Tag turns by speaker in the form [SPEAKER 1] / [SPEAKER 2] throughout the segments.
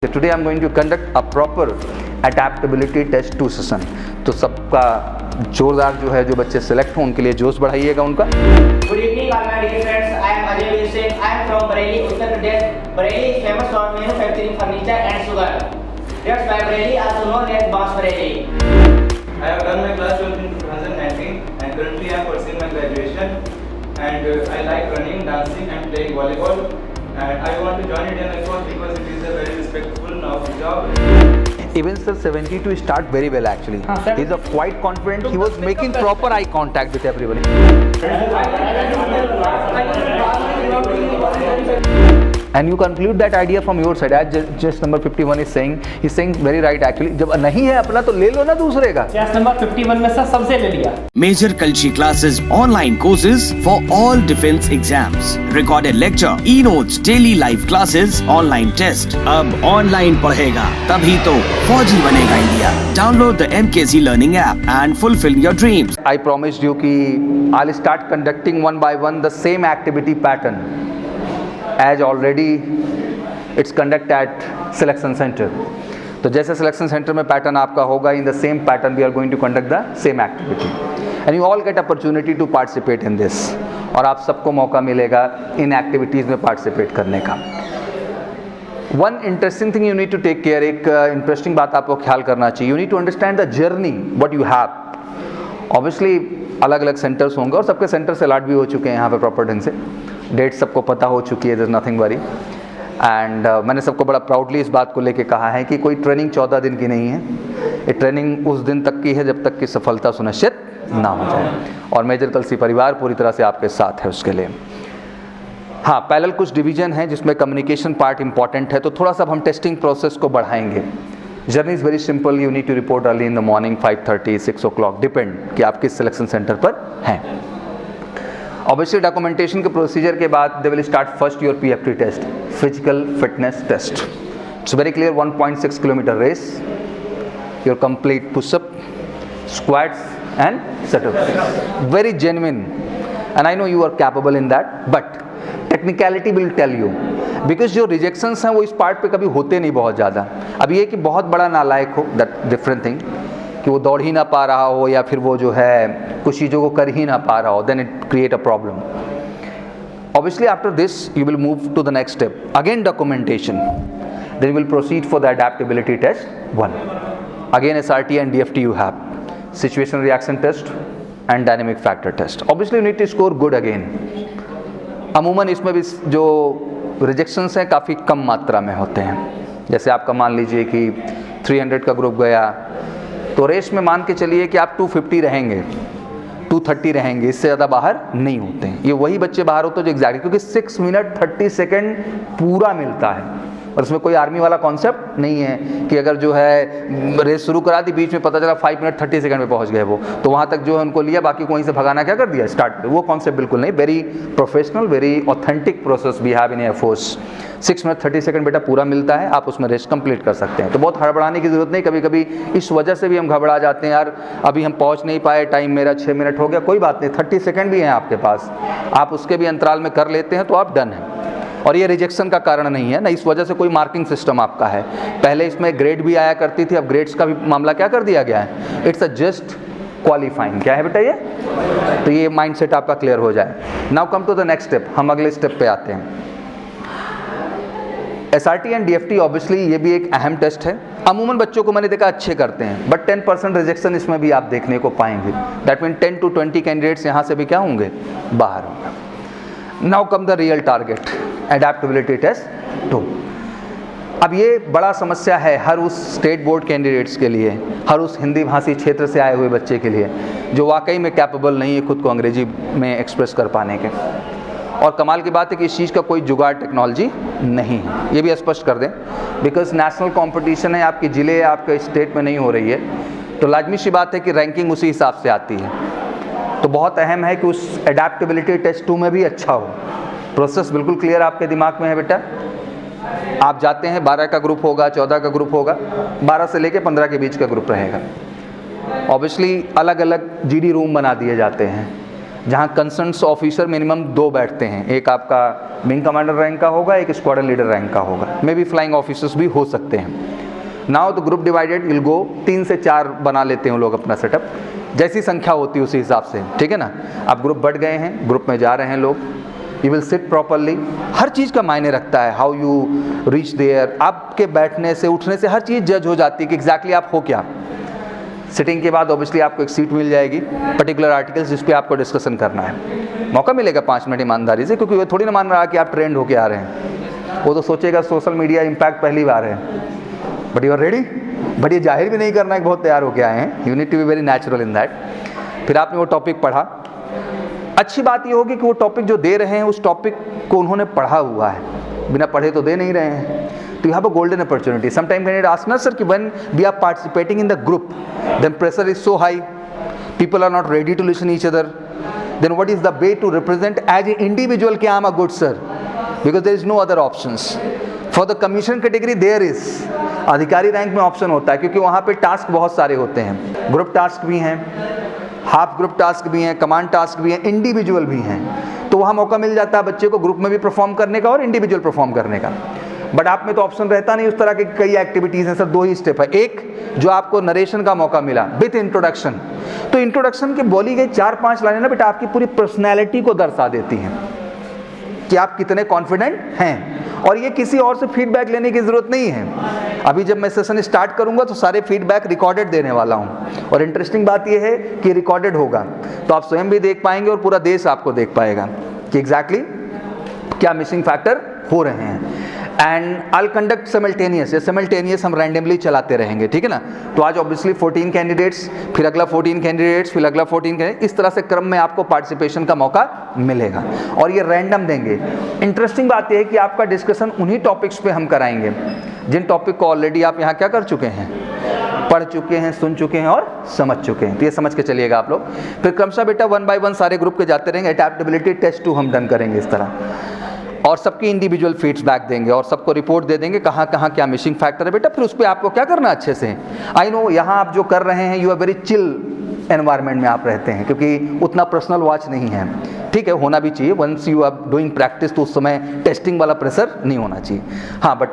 [SPEAKER 1] Today I'm going to conduct a proper adaptability test 2 session. तो सबका जोरदार जो है, जो बच्चे सेलेक्ट हों उनके लिए जोश बढ़ाइएगा उनका।
[SPEAKER 2] Good evening all my dear friends. I am Ajay Veer Singh. I am from Bareilly, Uttar Pradesh. Bareilly is famous for manufacturing furniture and sugar. That's why Bareilly also known as Boss Bareilly.
[SPEAKER 3] I have done my class 12 in 2019 and currently I am pursuing my graduation. And I like running, dancing and playing volleyball. And I want to join Indian Air Force because it is a very respectful job.
[SPEAKER 1] Even sir 72 start very well actually. He's a quite confident. He was making proper eye contact with everybody. And you conclude that idea from your side. As just number 51 is saying, he's saying very right actually. जब नहीं है अपना तो ले लो ना दूसरे का.
[SPEAKER 4] Just number 51 में सबसे ले लिया.
[SPEAKER 5] Major Kalshi classes, online courses for all defense exams, recorded lecture, e-notes, daily live classes, online test. अब online पढ़ेगा तभी तो फौजी बनेगा India. Download the MKC Learning app and fulfill your dreams.
[SPEAKER 1] I promised you कि I'll start conducting one by one the same activity pattern as already it's conduct at selection center. तो जैसे selection centre में pattern आपका होगा, in the same pattern we are going to conduct the same activity and you all get opportunity to participate in this. और आप सबको मौका मिलेगा इन एक्टिविटीज़ में पार्टिसिपेट करने का. One interesting thing you need to take care, एक interesting बात आपको ख्याल करना चाहिए. You need to understand the journey what you have. Obviously अलग अलग सेंटर्स होंगे और सबके सेंटर से अलॉट भी हो चुके हैं यहाँ पे प्रॉपर ढंग से. डेट सबको पता हो चुकी है, there is nothing worry. And मैंने सबको बड़ा प्राउडली इस बात को लेके कहा है कि कोई ट्रेनिंग 14 दिन की नहीं है. ये ट्रेनिंग उस दिन तक की है जब तक कि सफलता सुनिश्चित ना हो जाए. और मेजर कलसी परिवार पूरी तरह से आपके साथ है उसके लिए. हाँ, पैरेलल कुछ डिवीजन है जिसमें कम्युनिकेशन पार्ट इंपॉर्टेंट है, तो थोड़ा सा हम टेस्टिंग प्रोसेस को बढ़ाएंगे. Journey is very simple. You need to report early in the morning 5:30, 6 o'clock, depend कि आप किस सिलेक्शन सेंटर पर हैं. ऑब्वियसली डॉक्यूमेंटेशन के प्रोसीजर के बाद they will start first your PFT test, physical fitness test. It's very clear. 1.6 kilometre race, your complete pushup, squats and setup. Very genuine and I know you are capable in that, but technicality will tell you, because जो rejections हैं वो इस part पे कभी होते नहीं बहुत ज़्यादा. अब ये कि बहुत बड़ा नालायक हो, दैट डिफरेंट थिंग, कि वो दौड़ ही ना पा रहा हो या फिर वो जो है कुछ चीज़ों को कर ही ना पा रहा हो, then it create a problem. Obviously after this you will move to the next step, again documentation, then you will proceed for the adaptability test 1. Again SRT and DFT you have, situation reaction test and dynamic factor test. Obviously you need to score good again. अमूमन इसमें भी जो rejections हैं काफ़ी कम मात्रा में होते हैं. जैसे आपका मान लीजिए कि 300 का ग्रुप गया तो रेस में मान के चलिए कि आप 250 रहेंगे, 230 रहेंगे, इससे ज़्यादा बाहर नहीं होते हैं. ये वही बच्चे बाहर होते हैं जो एग्जैक्टली, क्योंकि 6 मिनट 30 सेकेंड पूरा मिलता है और इसमें कोई आर्मी वाला कॉन्सेप्ट नहीं है कि अगर जो है रेस शुरू करा दी, बीच में पता चला 5 मिनट 30 सेकंड में पहुंच गए वो, तो वहाँ तक जो है उनको लिया, बाकी को वहीं से भगाना क्या कर दिया स्टार्ट. वो कॉन्सेप्ट बिल्कुल नहीं. Very professional, very authentic process we have in Air Force. 6 minute 30 second बेटा पूरा मिलता है, आप उसमें रेस कंप्लीट कर सकते हैं. तो बहुत हड़बड़ाने की जरूरत नहीं. कभी कभी इस वजह से भी हम घबरा जाते हैं, यार अभी हम पहुँच नहीं पाए, टाइम मेरा 6 मिनट हो गया. कोई बात नहीं, 30 सेकंड भी हैं आपके पास, आप उसके भी अंतराल में कर लेते हैं तो आप डन हैं. और ये रिजेक्शन का कारण नहीं है ना, इस वजह से कोई मार्किंग सिस्टम आपका है. पहले इसमें ग्रेड भी आया करती थी, अब ग्रेड्स का भी मामला क्या कर दिया गया है, इट्स अ जस्ट क्वालिफाइंग. क्या है बेटा ये, तो ये माइंडसेट आपका क्लियर हो जाए. Now come to the next step, हम अगले स्टेप पे आते हैं. SRT एंड DFT ऑब्वियसली ये भी एक अहम टेस्ट है. अमूमन बच्चों को मैंने देखा अच्छे करते हैं, बट 10% रिजेक्शन इसमें भी आप देखने को पाएंगे. दैट मीन 10 to 20 कैंडिडेट्स यहाँ से भी क्या होंगे, बाहर होंगे. Now come the real target, adaptability test 2. अब ये बड़ा समस्या है हर उस स्टेट बोर्ड कैंडिडेट्स के लिए, हर उस हिंदी भाषी क्षेत्र से आए हुए बच्चे के लिए जो वाकई में कैपेबल नहीं है खुद को अंग्रेजी में एक्सप्रेस कर पाने के. और कमाल की बात है कि इस चीज़ का कोई जुगाड़ टेक्नोलॉजी नहीं है, ये भी स्पष्ट कर दें. बिकॉज नेशनल कंपटीशन है, आपके ज़िले आपके स्टेट में नहीं हो रही है, तो लाजमी सी बात है कि रैंकिंग उसी हिसाब से आती है. तो बहुत अहम है कि उस अडैप्टेबिलिटी टेस्ट 2 में भी अच्छा हो. प्रोसेस बिल्कुल क्लियर आपके दिमाग में है बेटा. आप जाते हैं, 12 का ग्रुप होगा, 14 का ग्रुप होगा, 12 से लेके 15 के बीच का ग्रुप रहेगा. ऑब्वियसली अलग अलग GD रूम बना दिए जाते हैं. जहाँ कंसर्न्स ऑफिसर मिनिमम 2 बैठते हैं, एक आपका विंग कमांडर रैंक का होगा, एक स्क्वाड्रन लीडर रैंक का होगा, मे बी फ्लाइंग ऑफिसर्स भी हो सकते हैं। Now the group divided will go, 3 से 4 बना लेते हैं लोग अपना सेटअप, जैसी संख्या होती है उसी हिसाब से, ठीक है ना। आप ग्रुप बढ़ गए हैं, ग्रुप में जा रहे हैं लोग, यू विल सिट प्रॉपरली। हर चीज़ का मायने रखता है, हाउ यू रीच देयर, आपके बैठने से उठने से हर चीज़ जज हो जाती है कि एग्जैक्टली आप हो क्या। सिटिंग के बाद ऑब्वियसली आपको एक सीट मिल जाएगी, पर्टिकुलर आर्टिकल्स जिस पे आपको डिस्कशन करना है, मौका मिलेगा 5 मिनट ईमानदारी से, क्योंकि वो थोड़ी ना मान रहा कि आप ट्रेंड होके आ रहे हैं, वो तो सोचेगा सोशल मीडिया इम्पैक्ट पहली बार है, but you are ready. But ये जाहिर भी नहीं करना है कि बहुत तैयार होके आए हैं, you need to be very natural in that. फिर आपने वो टॉपिक पढ़ा, अच्छी बात ये होगी कि वो टॉपिक जो दे रहे हैं उस टॉपिक को उन्होंने पढ़ा हुआ है, बिना पढ़े तो दे नहीं रहे हैं, तो you have a golden opportunity. Sometimes when it asks us, sir, कि when we are participating in the group, then pressure is so high, people are not ready to listen each other. Then what is the way to represent as an individual कि I'm a good sir? Because there is no other options. For the commission category there is. अधिकारी rank में option होता है, क्योंकि वहाँ पे task बहुत सारे होते हैं, ग्रुप टास्क भी हैं, हाफ ग्रुप टास्क भी हैं, कमांड टास्क भी हैं, इंडिविजुअल भी हैं, तो वहाँ मौका मिल जाता है बच्चे को ग्रुप में भी परफॉर्म करने का और इंडिविजुअल परफॉर्म करने का। बट आप में तो ऑप्शन रहता नहीं, उस तरह के कई एक्टिविटीज़ हैं सर, 2 ही स्टेप है। एक जो आपको नरेशन का मौका मिला विथ इंट्रोडक्शन, तो इंट्रोडक्शन की बोली गई 4-5 लाइनें ना बेटा आपकी पूरी पर्सनैलिटी को दर्शा देती हैं कि आप कितने कॉन्फिडेंट हैं, और ये किसी और से फीडबैक लेने की ज़रूरत नहीं है। अभी जब मैं सेशन स्टार्ट करूंगा तो सारे फीडबैक रिकॉर्डेड देने वाला हूं, और इंटरेस्टिंग बात ये है कि रिकॉर्डेड होगा, तो आप स्वयं भी देख पाएंगे और पूरा देश आपको देख पाएगा कि एग्जैक्टली क्या मिसिंग फैक्टर हो रहे हैं। एंड आई कंडक्ट सिमल्टेनियस, ये सिमल्टेनियस हम रैंडमली चलाते रहेंगे, ठीक है ना। तो आज ऑब्वियसली 14 कैंडिडेट्स, फिर अगला 14 कैंडिडेट्स, फिर अगला 14 कैंडिडेट, इस तरह से क्रम में आपको पार्टिसिपेशन का मौका मिलेगा, और ये रैंडम देंगे। इंटरेस्टिंग बात यह है कि आपका डिस्कशन उन्हीं टॉपिक्स पे हम कराएंगे जिन टॉपिक को ऑलरेडी आप यहाँ क्या कर चुके हैं, पढ़ चुके हैं, सुन चुके हैं और समझ चुके हैं, तो ये समझ के चलिएगा आप लोग। फिर क्रमशः बेटा 1 by 1 सारे ग्रुप के जाते रहेंगे, अडैप्टेबिलिटी टेस्ट 2 हम डन करेंगे इस तरह, और सबकी इंडिविजुअल फीडबैक देंगे और सबको रिपोर्ट दे देंगे कहाँ कहाँ क्या मिसिंग फैक्टर है बेटा। फिर उस पर आपको क्या करना अच्छे से, आई नो यहाँ आप जो कर रहे हैं you are very chill environment में आप रहते हैं, क्योंकि उतना पर्सनल वॉच नहीं है, ठीक है, होना भी चाहिए, once you are doing practice तो उस समय टेस्टिंग वाला प्रेशर नहीं होना चाहिए। हाँ, but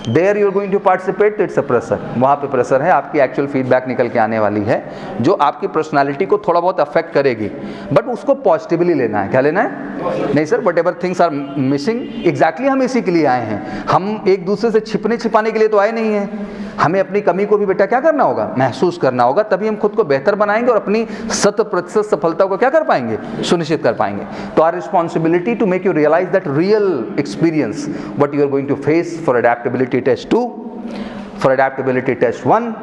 [SPEAKER 1] there you are going to participate, it's a pressure, वहाँ पे प्रेशर है, आपकी एक्चुअल फीडबैक निकल के आने वाली है जो आपकी पर्सनालिटी को थोड़ा बहुत अफेक्ट करेगी, बट उसको पॉजिटिवली लेना है। क्या लेना है? नहीं sir, whatever things are missing, exactly हम इसी के लिए आए हैं, हम एक दूसरे से छिपने छिपाने के लिए तो आए नहीं हैं, हमें अपनी कमी को भी बेटा क्या करना होगा, महसूस करना होगा, तभी हम खुद को बेहतर बनाएंगे और अपनी 100% सफलता को क्या कर पाएंगे, सुनिश्चित कर पाएंगे। तो our responsibility to make you realise that real experience what you are going to face for adaptability test 2, for adaptability test 1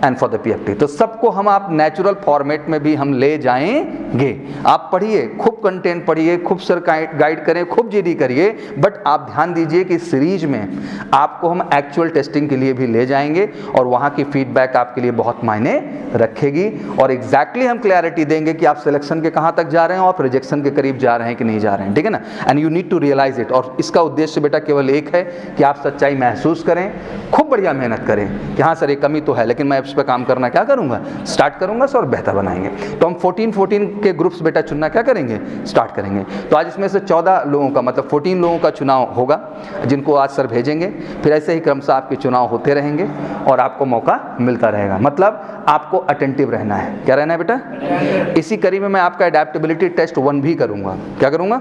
[SPEAKER 1] and for the PFT। तो सबको हम आप नेचुरल फॉर्मेट में भी हम ले जाएंगे। आप पढ़िए, खूब कंटेंट पढ़िए, खूब सर गाइड करें, खूब GD करिए, बट आप ध्यान दीजिए कि इस सीरीज में आपको हम एक्चुअल टेस्टिंग के लिए भी ले जाएंगे और वहाँ की फीडबैक आपके लिए बहुत मायने रखेगी, और एग्जैक्टली हम क्लैरिटी देंगे कि आप सिलेक्शन के कहाँ तक जा रहे हैं और रिजेक्शन के करीब जा रहे हैं कि नहीं जा रहे हैं, ठीक है ना। And you need to realise it, और इसका उद्देश्य बेटा केवल एक है कि आप सच्चाई महसूस करें, खूब बढ़िया मेहनत करें कि हाँ सर ये कमी तो है, लेकिन मैं इस पर काम करना क्या करूँगा, स्टार्ट करूँगा सर, और बेहतर बनाएंगे। तो हम 14 के ग्रुप्स बेटा चुनना क्या करेंगे, स्टार्ट करेंगे। तो आज इसमें से 14 लोगों का मतलब 14 लोगों का चुनाव होगा जिनको आज सर भेजेंगे, फिर ऐसे ही क्रमशः आपके चुनाव होते रहेंगे और आपको मौका मिलता रहेगा। मतलब आपको अटेंटिव रहना है। क्या रहना है बेटा? इसी कड़ी में मैं आपका अडैप्टेबिलिटी टेस्ट 1 भी करूँगा। क्या करूँगा?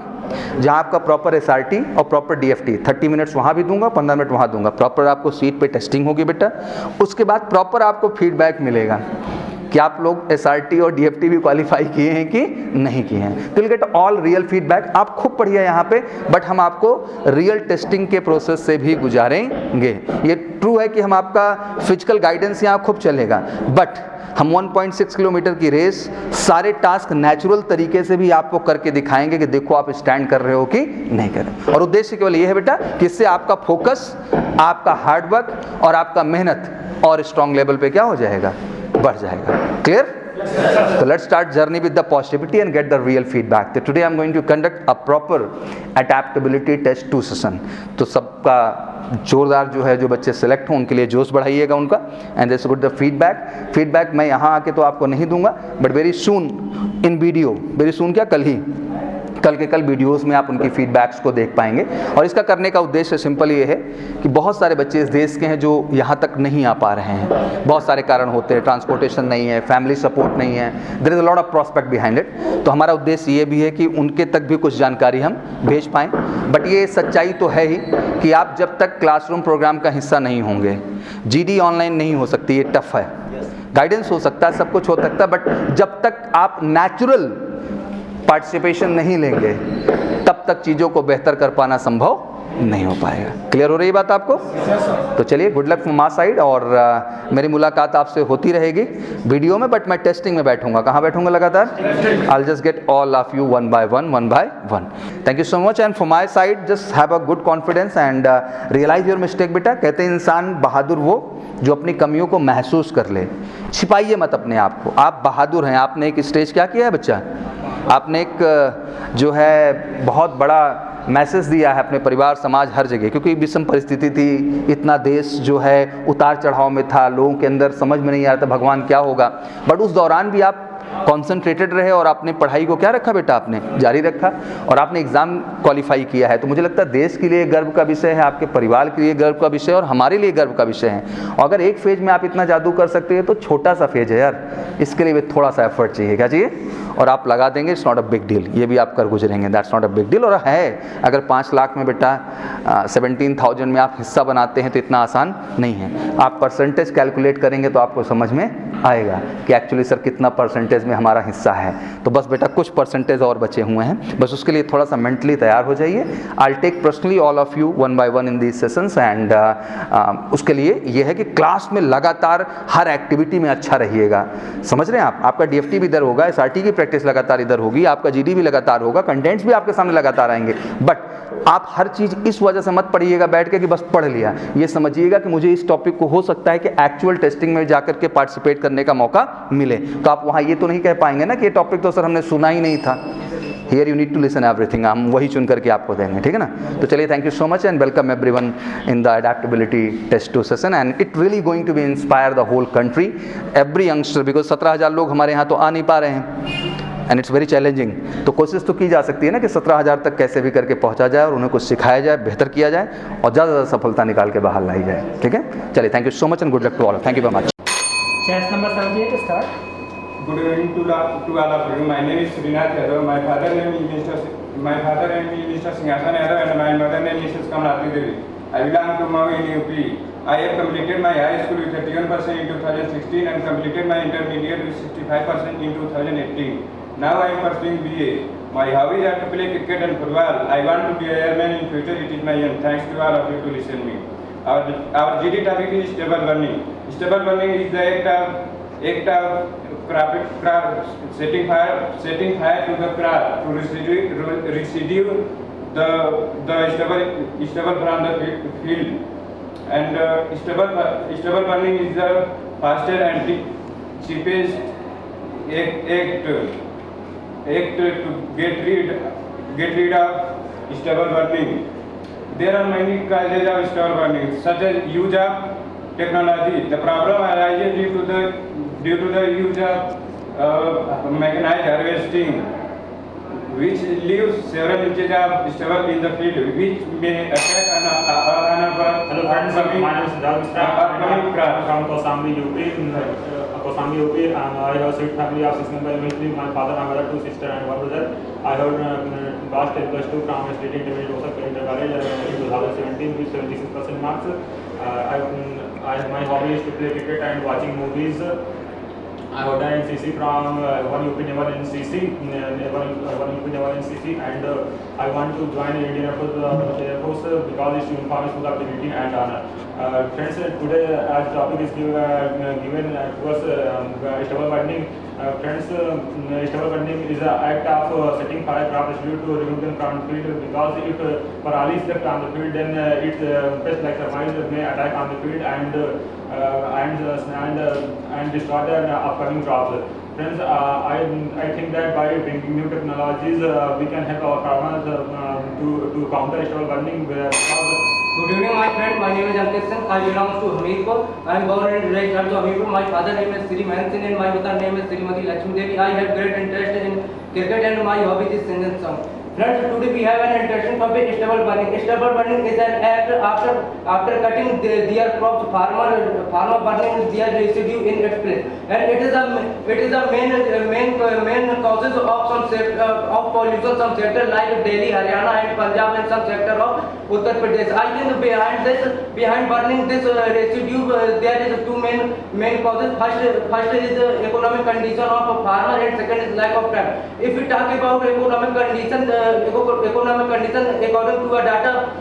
[SPEAKER 1] जहाँ आपका प्रॉपर SRT और प्रॉपर DFT 30 मिनट्स वहाँ भी दूंगा, 15 मिनट वहाँ दूंगा, प्रॉपर आपको सीट पे टेस्टिंग होगी बेटा। उसके बाद प्रॉपर आपको फीडबैक मिलेगा कि आप लोग SRT और DFT भी क्वालिफाई किए हैं कि नहीं किए हैं। तो will get all real feedback. आप खूब पढ़िए यहाँ पे, बट हम आपको रियल टेस्टिंग के प्रोसेस से भी गुजारेंगे। ये ट्रू है कि हम आपका फिजिकल गाइडेंस यहाँ खूब चलेगा, बट हम 1.6 किलोमीटर की रेस सारे टास्क नेचुरल तरीके से भी आपको करके दिखाएंगे कि देखो आप स्टैंड कर रहे हो कि नहीं कर रहे। और उद्देश्य केवल ये है बेटा कि इससे आपका फोकस, आपका हार्डवर्क और आपका मेहनत और स्ट्रॉन्ग लेवल पे क्या हो जाएगा, बढ़ जाएगा। Clear? So let's start journey with the positivity and get the real feedback. So today I'm going to conduct a proper adaptability test 2 session. तो सबका जोरदार जो है, जो बच्चे सेलेक्ट हों उनके लिए जोश बढ़ाइएगा उनका. And this good the feedback मैं यहाँ आके तो आपको नहीं दूंगा, but very soon in video, very soon क्या, कल के कल वीडियोस में आप उनकी फीडबैक्स को देख पाएंगे. और इसका करने का उद्देश्य सिंपल ये है कि बहुत सारे बच्चे इस देश के हैं जो यहाँ तक नहीं आ पा रहे हैं. बहुत सारे कारण होते हैं, ट्रांसपोर्टेशन नहीं है, फैमिली सपोर्ट नहीं है, there is a lot of prospect behind it. तो हमारा उद्देश्य ये भी है कि उनके तक भी कुछ जानकारी हम भेज पाएँ. बट ये सच्चाई तो है ही कि आप जब तक क्लासरूम प्रोग्राम का हिस्सा नहीं होंगे, GD ऑनलाइन नहीं हो सकती, ये टफ है. गाइडेंस हो सकता है, सब कुछ हो सकता है, बट जब तक आप नेचुरल पार्टिसिपेशन नहीं लेंगे तब तक चीज़ों को बेहतर कर पाना संभव नहीं हो पाएगा. क्लियर हो रही बात आपको? तो चलिए, good luck from my side. और मेरी मुलाकात आपसे होती रहेगी वीडियो में, बट मैं टेस्टिंग में बैठूंगा. कहाँ बैठूंगा लगातार? I'll just get all of you one by one. Thank you so much, and from my side just have a good confidence and realize your mistake. बेटा, कहते हैं इंसान बहादुर वो जो अपनी कमियों को महसूस कर ले. छिपाइए मत अपने आप को, आप बहादुर हैं. आपने एक स्टेज क्या किया है बच्चा? आपने एक जो है बहुत बड़ा मैसेज दिया है अपने परिवार, समाज, हर जगह. क्योंकि विषम परिस्थिति थी, इतना देश जो है उतार चढ़ाव में था, लोगों के अंदर समझ में नहीं आ रहा था भगवान क्या होगा. बट उस दौरान भी आप कॉन्सेंट्रेटेड रहे और आपने पढ़ाई को क्या रखा बेटा, आपने जारी रखा और आपने एग्ज़ाम क्वालिफाई किया है. तो मुझे लगता है देश के लिए गर्व का विषय है, आपके परिवार के लिए गर्व का विषय और हमारे लिए गर्व का विषय है. और अगर एक फेज में आप इतना जादू कर सकते हैं तो छोटा सा फेज है यार, इसके लिए भी थोड़ा सा एफर्ट चाहिए. क्या चाहिए? और आप लगा देंगे, it's not a big deal. ये भी आप कर गुजरेंगे, that's not a big deal. और है, अगर 5 लाख में बेटा 17,000 में आप हिस्सा बनाते हैं तो इतना आसान नहीं है. आप परसेंटेज कैलकुलेट करेंगे तो आपको समझ में आएगा कि एक्चुअली सर कितना परसेंटेज में हमारा हिस्सा है. तो बस बेटा कुछ परसेंटेज और बचे हुए हैं, बस उसके लिए थोड़ा सा मेंटली तैयार हो जाइए. I will take personally all of you one by one in these sessions. And उसके लिए ये है कि क्लास में लगातार हर एक्टिविटी में अच्छा रहिएगा. समझ रहे हैं आप? आपका DFT भी इधर होगा, SRT की प्रैक्टिस लगातार इधर होगी, आपका GD भी लगातार होगा, कंटेंट्स भी आपके सामने लगातार आएंगे. बट आप हर चीज़ इस वजह से मत पढ़िएगा बैठ के कि बस पढ़ लिया. ये समझिएगा कि मुझे इस टॉपिक को हो सकता है कि एक्चुअल टेस्टिंग में जाकर के पार्टिसिपेट करने का मौका मिले. तो आप वहाँ ये तो नहीं कह पाएंगे ना कि ये टॉपिक तो सर हमने सुना ही नहीं था. Here you need to listen everything. हम वही चुन करके आपको देंगे, ठीक है ना? तो चलिए, thank you so much and welcome everyone in the adaptability test 2 session. And it really going to be inspire the whole country, every youngster, because 17,000 लोग हमारे यहाँ तो आ नहीं पा रहे हैं एंड इट्स वेरी चैलेंजिंग. तो कोशिश तो की जा सकती है ना कि 17,000 तक कैसे भी करके पहुंचा जाए और उन्हें कुछ सिखाया जाए, बेहतर किया जाए और ज़्यादा से ज़्यादा सफलता निकाल के बाहर लाई जाए. ठीक है, चलिए, thank you so much and good luck to all. Thank you very much.
[SPEAKER 4] Chess number 78 start.
[SPEAKER 6] Good evening to all of you. My name is Srinath Yadav. My father name is Mr. Singhasan Yadav and my mother name is Kamlati Devi. I belong to Mau in UP. I have completed my high school with 31% in 2016 and completed my intermediate with 65% in 2018. Now I am pursuing BA. My hobbies are to play cricket and football. I want to be a airman in future. It is my aim. Thanks to all of you to listen me. Our GD topic is stable burning. Stable burning is the act of setting fire to the craft to residue the stubble from the field. And stubble burning is the fastest and cheapest act to get rid of stubble burning. There are many causes of stubble burning, such as use of technology. The problem arises due to the use of mechanized harvesting, which leaves several inches of stubble in the field, which may affect
[SPEAKER 7] Hello friends, my name is Siddharth Mishra. From Kosambi, UP, and I have a sweet family of 6 members. Mainly my father, my mother, 2 sisters, and 1 brother. I have passed +2 from State Intermediate Osaka College in 2017 with 76% marks. My hobby is to play cricket and watching movies. I have done NCC from one UP Naval NCC, and I want to join the Indian Air Force because it's uniform is full of dignity and honor. Friends, today as topic is given to us stubble burning. Friends, stubble burning is an act of setting fire crop residue to remove them from the field, because if paralysis left on the field, then it pests like termites may attack on the field and destroy the upcoming crops. Friends, I think that by bringing new technologies, we can help our farmers to counter stubble burning.
[SPEAKER 8] Good evening, my friend. My name is Ankit Singh. I belong to Hamirpur. I am born and raised at Hamirpur. My father name is Sri Mahan Singh and my mother name is Srimati Lakshmi Devi. I have great interest in cricket and my hobby is singing song. Friends, today we have an interesting topic: stubble burning. Stubble burning is an act after cutting their crops, farmer burning their residue in its place, and it is a main causes of of pollution some sector like Delhi, Haryana, and Punjab, and some sector of Uttar Pradesh. I think behind burning this residue, there is two main causes. First is economic condition of a farmer, and second is lack of time. If we talk about economic condition according to a data,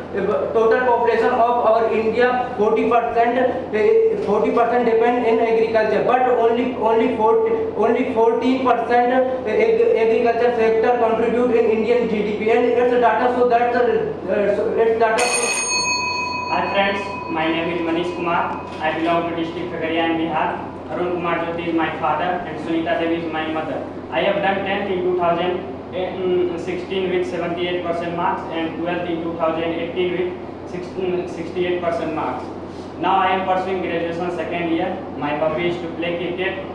[SPEAKER 8] total population of our India 40% depend in agriculture, but only 14% agriculture sector contribute in Indian GDP, and its data so that its data.
[SPEAKER 9] Hi friends, my name is Manish Kumar. I belong to district Khagariya in Bihar. Arun Kumar Jyoti is my father and Sunita Devi is my mother. I have done 10th in 2016 with 78% marks and 12th in 2018 with 68% marks. Now I am pursuing graduation second year. My hobby is to play cricket.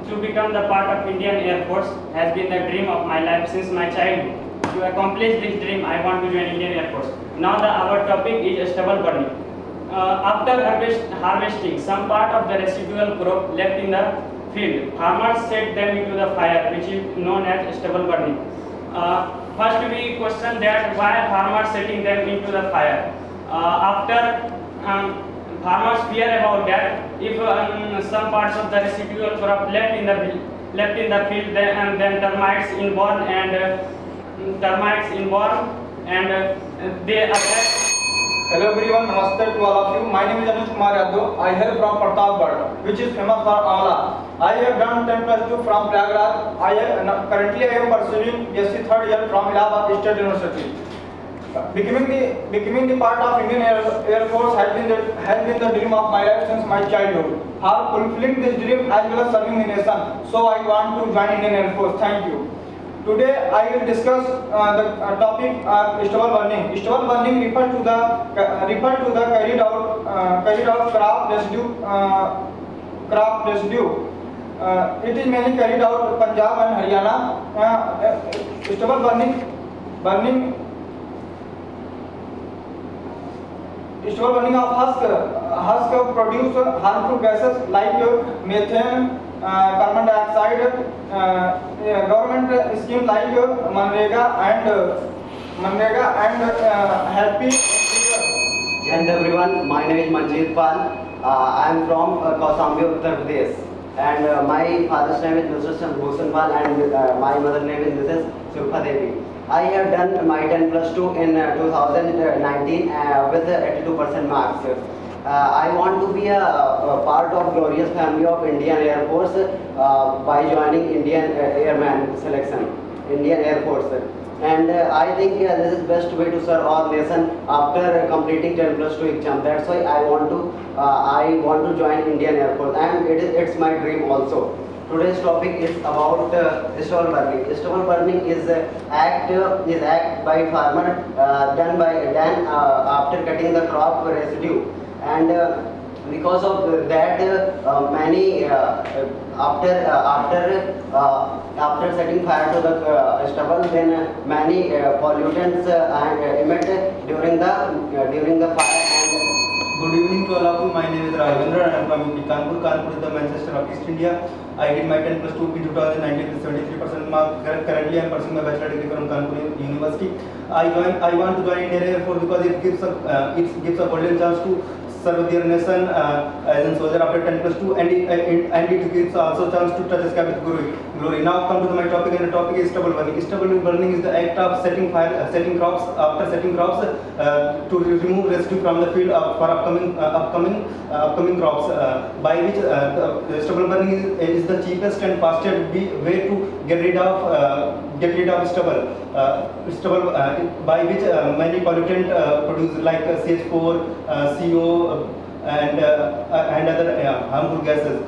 [SPEAKER 9] To become the part of Indian Air Force has been the dream of my life since my childhood. To accomplish this dream, I want to join Indian Air Force. Now our topic is stubble burning. After harvesting some part of the residual crop left in the field, farmers set them into the fire, which is known as stubble burning. First we question that why farmers setting them into the fire. Farmers fear about that if some parts of the residual crop left in the field, then termites inborn and they attack.
[SPEAKER 3] Hello everyone, namaste to all of you. My name is Anuj Kumar Yadav. I hail from Pratapgarh, which is famous for amla. I have done 10+2 from Prayagraj. Currently I am pursuing BSc third year from Allahabad State University. Becoming the part of Indian Air Force has been the dream of my life since my childhood. For fulfilling this dream as well as serving the nation, so I want to join Indian Air Force. Thank you. Today I will discuss the topic stubble burning. Stubble burning refers to the carried out crop residue. It is mainly carried out in Punjab and Haryana. Stubble burning of husk produce harmful gases like methane, carbon dioxide. Government scheme like Manrega and Happy.
[SPEAKER 10] And everyone, my name is Manjeet Pal. I am from Kausambi, Uttar Pradesh, and my father's name is Mr. Bhushan Pal, and my mother's name is Mrs. Surfa Devi. I have done my 10+2 in 2019 with 82% marks. I want to be a part of glorious family of Indian Air Force by joining Indian Airman selection, Indian Air Force. And I think this is best way to serve our nation after completing 10+2 exam. That's why I want to join Indian Air Force, and it's my dream also. Today's topic is about stubble burning. Stubble burning is act by farmer done after cutting the crop residue, and because of that many after setting fire to the stubble, then many pollutants emit during the fire.
[SPEAKER 3] Good evening to all of you. My name is Ravindra and I am from Kanpur. Kanpur is the Manchester of East India. I did my 10+2 in 2019 with 73% mark. Currently I am pursuing my bachelor degree from Kanpur University. I want to join Indian Air Force because it gives a golden chance to serve their nation as a soldier after 10+2, and it gives also chance to touch the sky with glory. Now come to my topic, and the topic is stubble burning. Stubble burning is the act of setting crops to remove residue from the field for upcoming crops, by which stubble burning is the cheapest and fastest way to get rid of stubble. By which many pollutant produced like CH4, CO, and other harmful gases.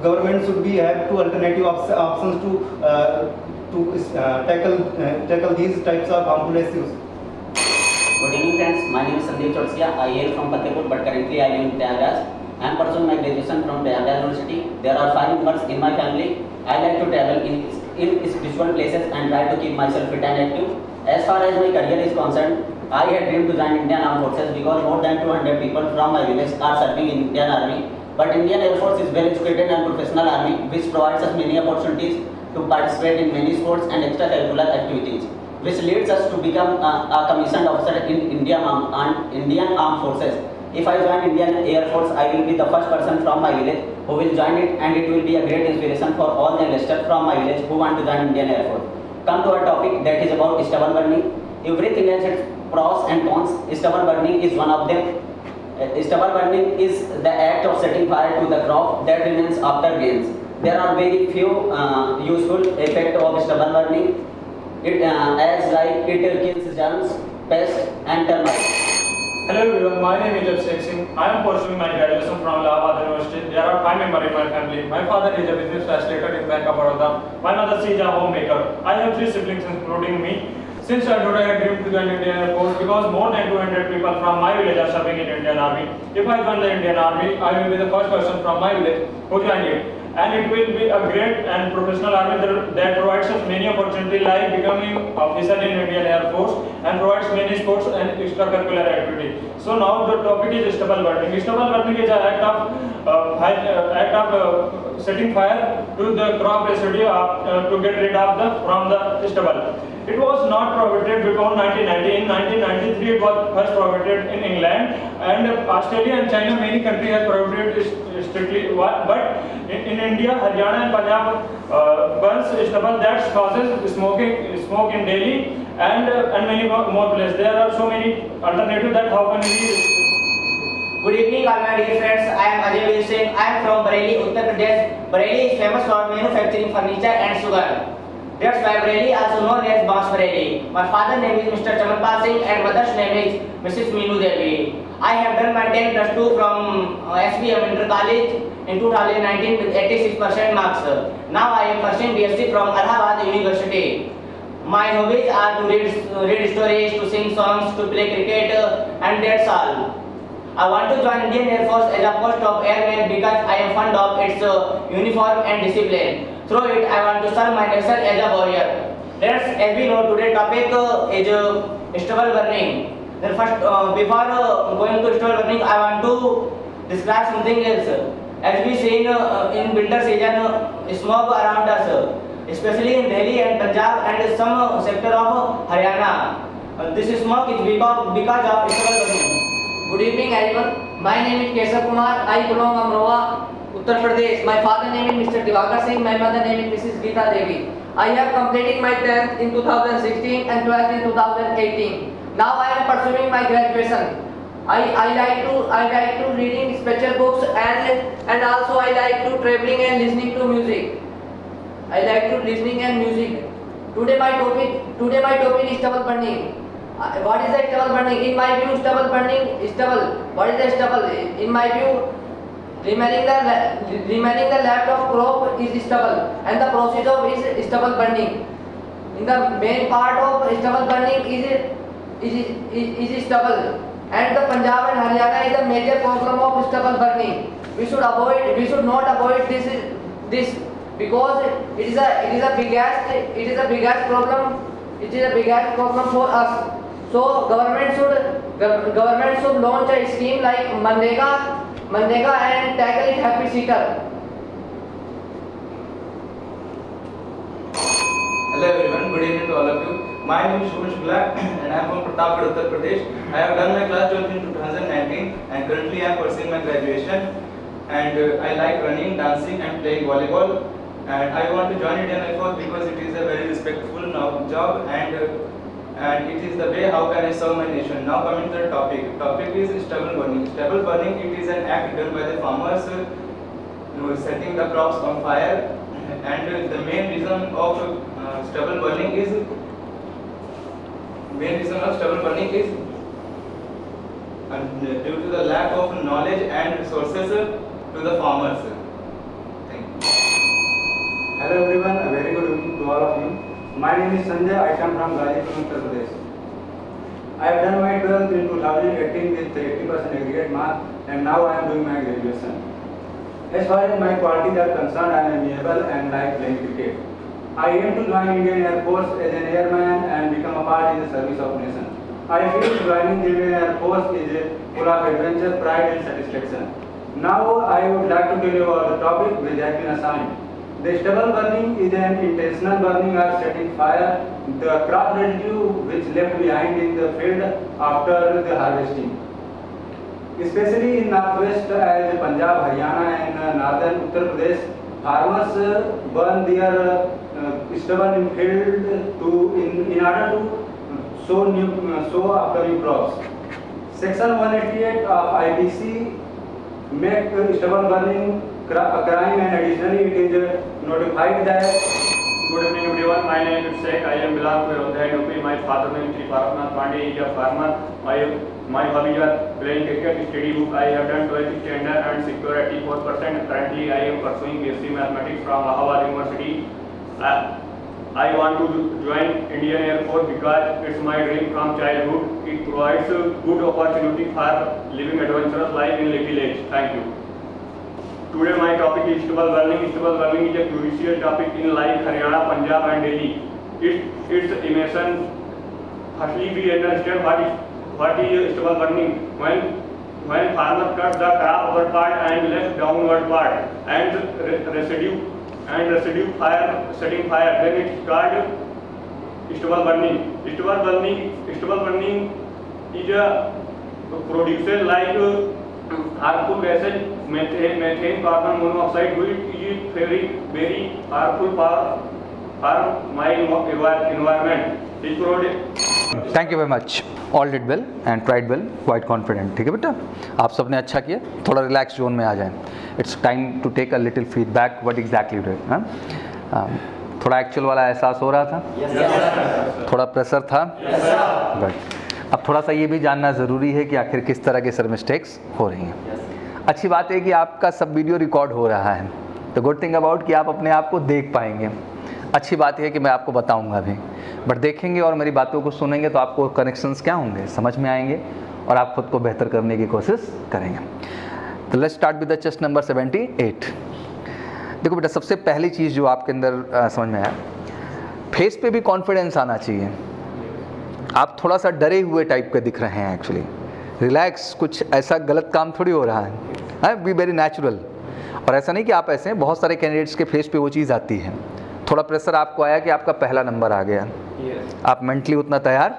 [SPEAKER 10] government should be have two alternative options to tackle these types of harmful issues.
[SPEAKER 11] Good evening friends, my name is Sandeep Chorsia. I hail from Fatehpur but currently I live in Prayagraj. I am pursuing my graduation from Prayagraj University. There are 5 members in my family. I like to travel in spiritual places and try to keep myself fit and active. As far as my career is concerned, I had dreamed to join Indian Armed Forces because more than 200 people from my village are serving in Indian Army. But Indian Air Force is well educated and professional army which provides us many opportunities to participate in many sports and extracurricular activities, which leads us to become a commissioned officer in Indian Armed Forces. If I join Indian Air Force, I will be the first person from my village who will join it, and it will be a great inspiration for all the youngsters from my village who want to join Indian Air Force. Come to our topic, that is about stubble burning. Everything has its pros and cons. Stubble burning is one of them. Stubble burning is the act of setting fire to the crop that remains after rains. There are very few useful effects of stubble burning. It kills germs, pests and termites.
[SPEAKER 7] Hello everyone, my name is Abhishek Singh. I am pursuing my graduation from Allahabad University. There are 5 members in my family. My father is a business facilitator in Bank of Baroda. My mother is a homemaker. I have 3 siblings including me. Since childhood I had dreamed to join Indian Air Force because more than 200 people from my village are serving in Indian Army. If I join the Indian Army, I will be the first person from my village who join it. And it will be a great and professional army that provides us many opportunities like becoming officer in Indian Air Force and provides many sports and extracurricular activities. So now the topic is stubble burning. Stubble burning is an act of setting fire to the crop residue to get rid of from the stubble. It was not prohibited before 1990. In 1993 it was first prohibited in England, and Australia and China, many countries have prohibited strictly. But in India, Haryana and Punjab burns stubble that causes smoke in Delhi and many more places. There are so many alternatives that how can we
[SPEAKER 2] Good evening all my dear friends, I am Ajay Veer Singh. I am from Bareilly, Uttar Pradesh. Bareilly is famous for manufacturing furniture and sugar. That's why Bareilly also known as Bans Bareilly. My father's name is Mr. Chamanpal Singh and mother's name is Mrs. Meenu Devi. I have done my 10 plus 2 from SBM Inter College in 2019 with 86% marks. Now I am pursuing BSc from Allahabad University. My hobbies are to read stories, to sing songs, to play cricket, and that's all. I want to join Indian Air Force as a post of airman because I am fond of its uniform and discipline. Through it, I want to serve my nation as a warrior. As we know, today's topic is stubble burning. Then first, before going to stubble burning, I want to describe something else. As we see in winter season, smoke around us, especially in Delhi and Punjab and some sector of Haryana. This smoke is because of stubble burning.
[SPEAKER 8] Good evening everyone. My name is Keshav Kumar. I belong Amroha, Uttar Pradesh. My father name is Mr. Diwakar Singh. My mother name is Mrs. Geeta Devi. I have completed my 10th in 2016 and 12th in 2018. Now I am pursuing my graduation. I like to reading special books and also I like to traveling and listening to music. I like to listening and music. Today my topic is stubble burning. What is the stubble burning? In my view, what is the stubble? In my view, remaining the left of crop is stubble, and the process of is stubble burning. In the main part of stubble burning is stubble, and the Punjab and Haryana is a major problem of stubble burning. We should not avoid this because it is a biggest problem. It is a biggest problem for us. So government should launch a scheme like Manrega and tackle it happy seeker.
[SPEAKER 3] Hello everyone, good evening to all of you. My name is Shubham Shukla and I am from Pratapgarh, Uttar Pradesh. I have done my class 12th in 2019 and currently I am pursuing my graduation. And I like running, dancing and playing volleyball. And I want to join Indian Air Force because it is a very respectful job and it is the way how can I serve my nation. Now coming to the topic. Topic is stubble burning. Stubble burning, it is an act done by the farmers setting the crops on fire, and the main reason of stubble burning is due to the lack of knowledge and resources to the farmers.
[SPEAKER 6] Hello everyone, a very good evening to all of you. My name is Sanjay, I come from Gazipur, Uttar Pradesh. I have done my 12th in 2018 with 80% aggregate mark and now I am doing my graduation. As far as my qualities are concerned, I am amiable and like playing cricket. I aim to join Indian Air Force as an airman and become a part in the service of nation. I feel joining the Indian Air Force is full of adventure, pride and satisfaction. Now I would like to tell you about the topic which has been assigned. The stubble burning is an intentional burning or setting fire the crop residue which left behind in the field after the harvesting. Especially in northwest as Punjab, Haryana and northern Uttar Pradesh, farmers burn their stubble in field in order to sow upcoming crops. Section 188 of IPC make stubble burning a crime and additionally it is notified that.
[SPEAKER 7] Good evening everyone, my name is Sheikh, I am belong to Ayodhya, UP. My father name is Sri Parashnath Pandey, he is a farmer. My hobbies are playing cricket, study book. I have done 12th standard and secured 84%. Currently I am pursuing BSc Mathematics from Allahabad University. I want to join Indian Air Force because it's my dream from childhood. It provides a good opportunity for living adventurous life in little age. Thank you. Today my topic is stubble burning. Stubble burning is a crucial topic in like Haryana, Punjab and Delhi. Its emission. Firstly, we understand what is stubble burning. When farmer cuts the crop upward part and left downward part and residue fire, setting fire, then it's called stubble burning. Stubble burning is a producer like harmful gases, methane, carbon monoxide, which is very harmful for my environment.
[SPEAKER 1] Thank you very much. All did well and tried well, quite confident. ठीक है बेटा, आप सब ने अच्छा किया. थोड़ा relax zone में आ जाएं. It's time to take a little feedback what exactly do. थोड़ा एक्चुअल वाला एहसास हो रहा था? yes, थोड़ा प्रेशर था? गुड. अब थोड़ा सा ये भी जानना ज़रूरी है कि आखिर किस तरह के सर मिस्टेक्स हो रही हैं. अच्छी बात है कि आपका सब वीडियो रिकॉर्ड हो रहा है. तो गुड थिंग अबाउट कि आप अपने आप को देख पाएंगे. अच्छी बात है कि मैं आपको बताऊंगा भी, बट देखेंगे और मेरी बातों को सुनेंगे तो आपको कनेक्शंस क्या होंगे समझ में आएंगे और आप खुद को बेहतर करने की कोशिश करेंगे. तो let's start with the chest number 78. देखो बेटा, सबसे पहली चीज़ जो आपके अंदर समझ में आया, फेस पे भी कॉन्फिडेंस आना चाहिए. आप थोड़ा सा डरे हुए टाइप के दिख रहे हैं. एक्चुअली रिलैक्स, कुछ ऐसा गलत काम थोड़ी हो रहा है. B very natural. और ऐसा नहीं कि आप ऐसे हैं, बहुत सारे कैंडिडेट्स के फेस पे वो चीज़ आती है. थोड़ा प्रेशर आपको आया कि आपका पहला नंबर आ गया. आप मेंटली उतना तैयार?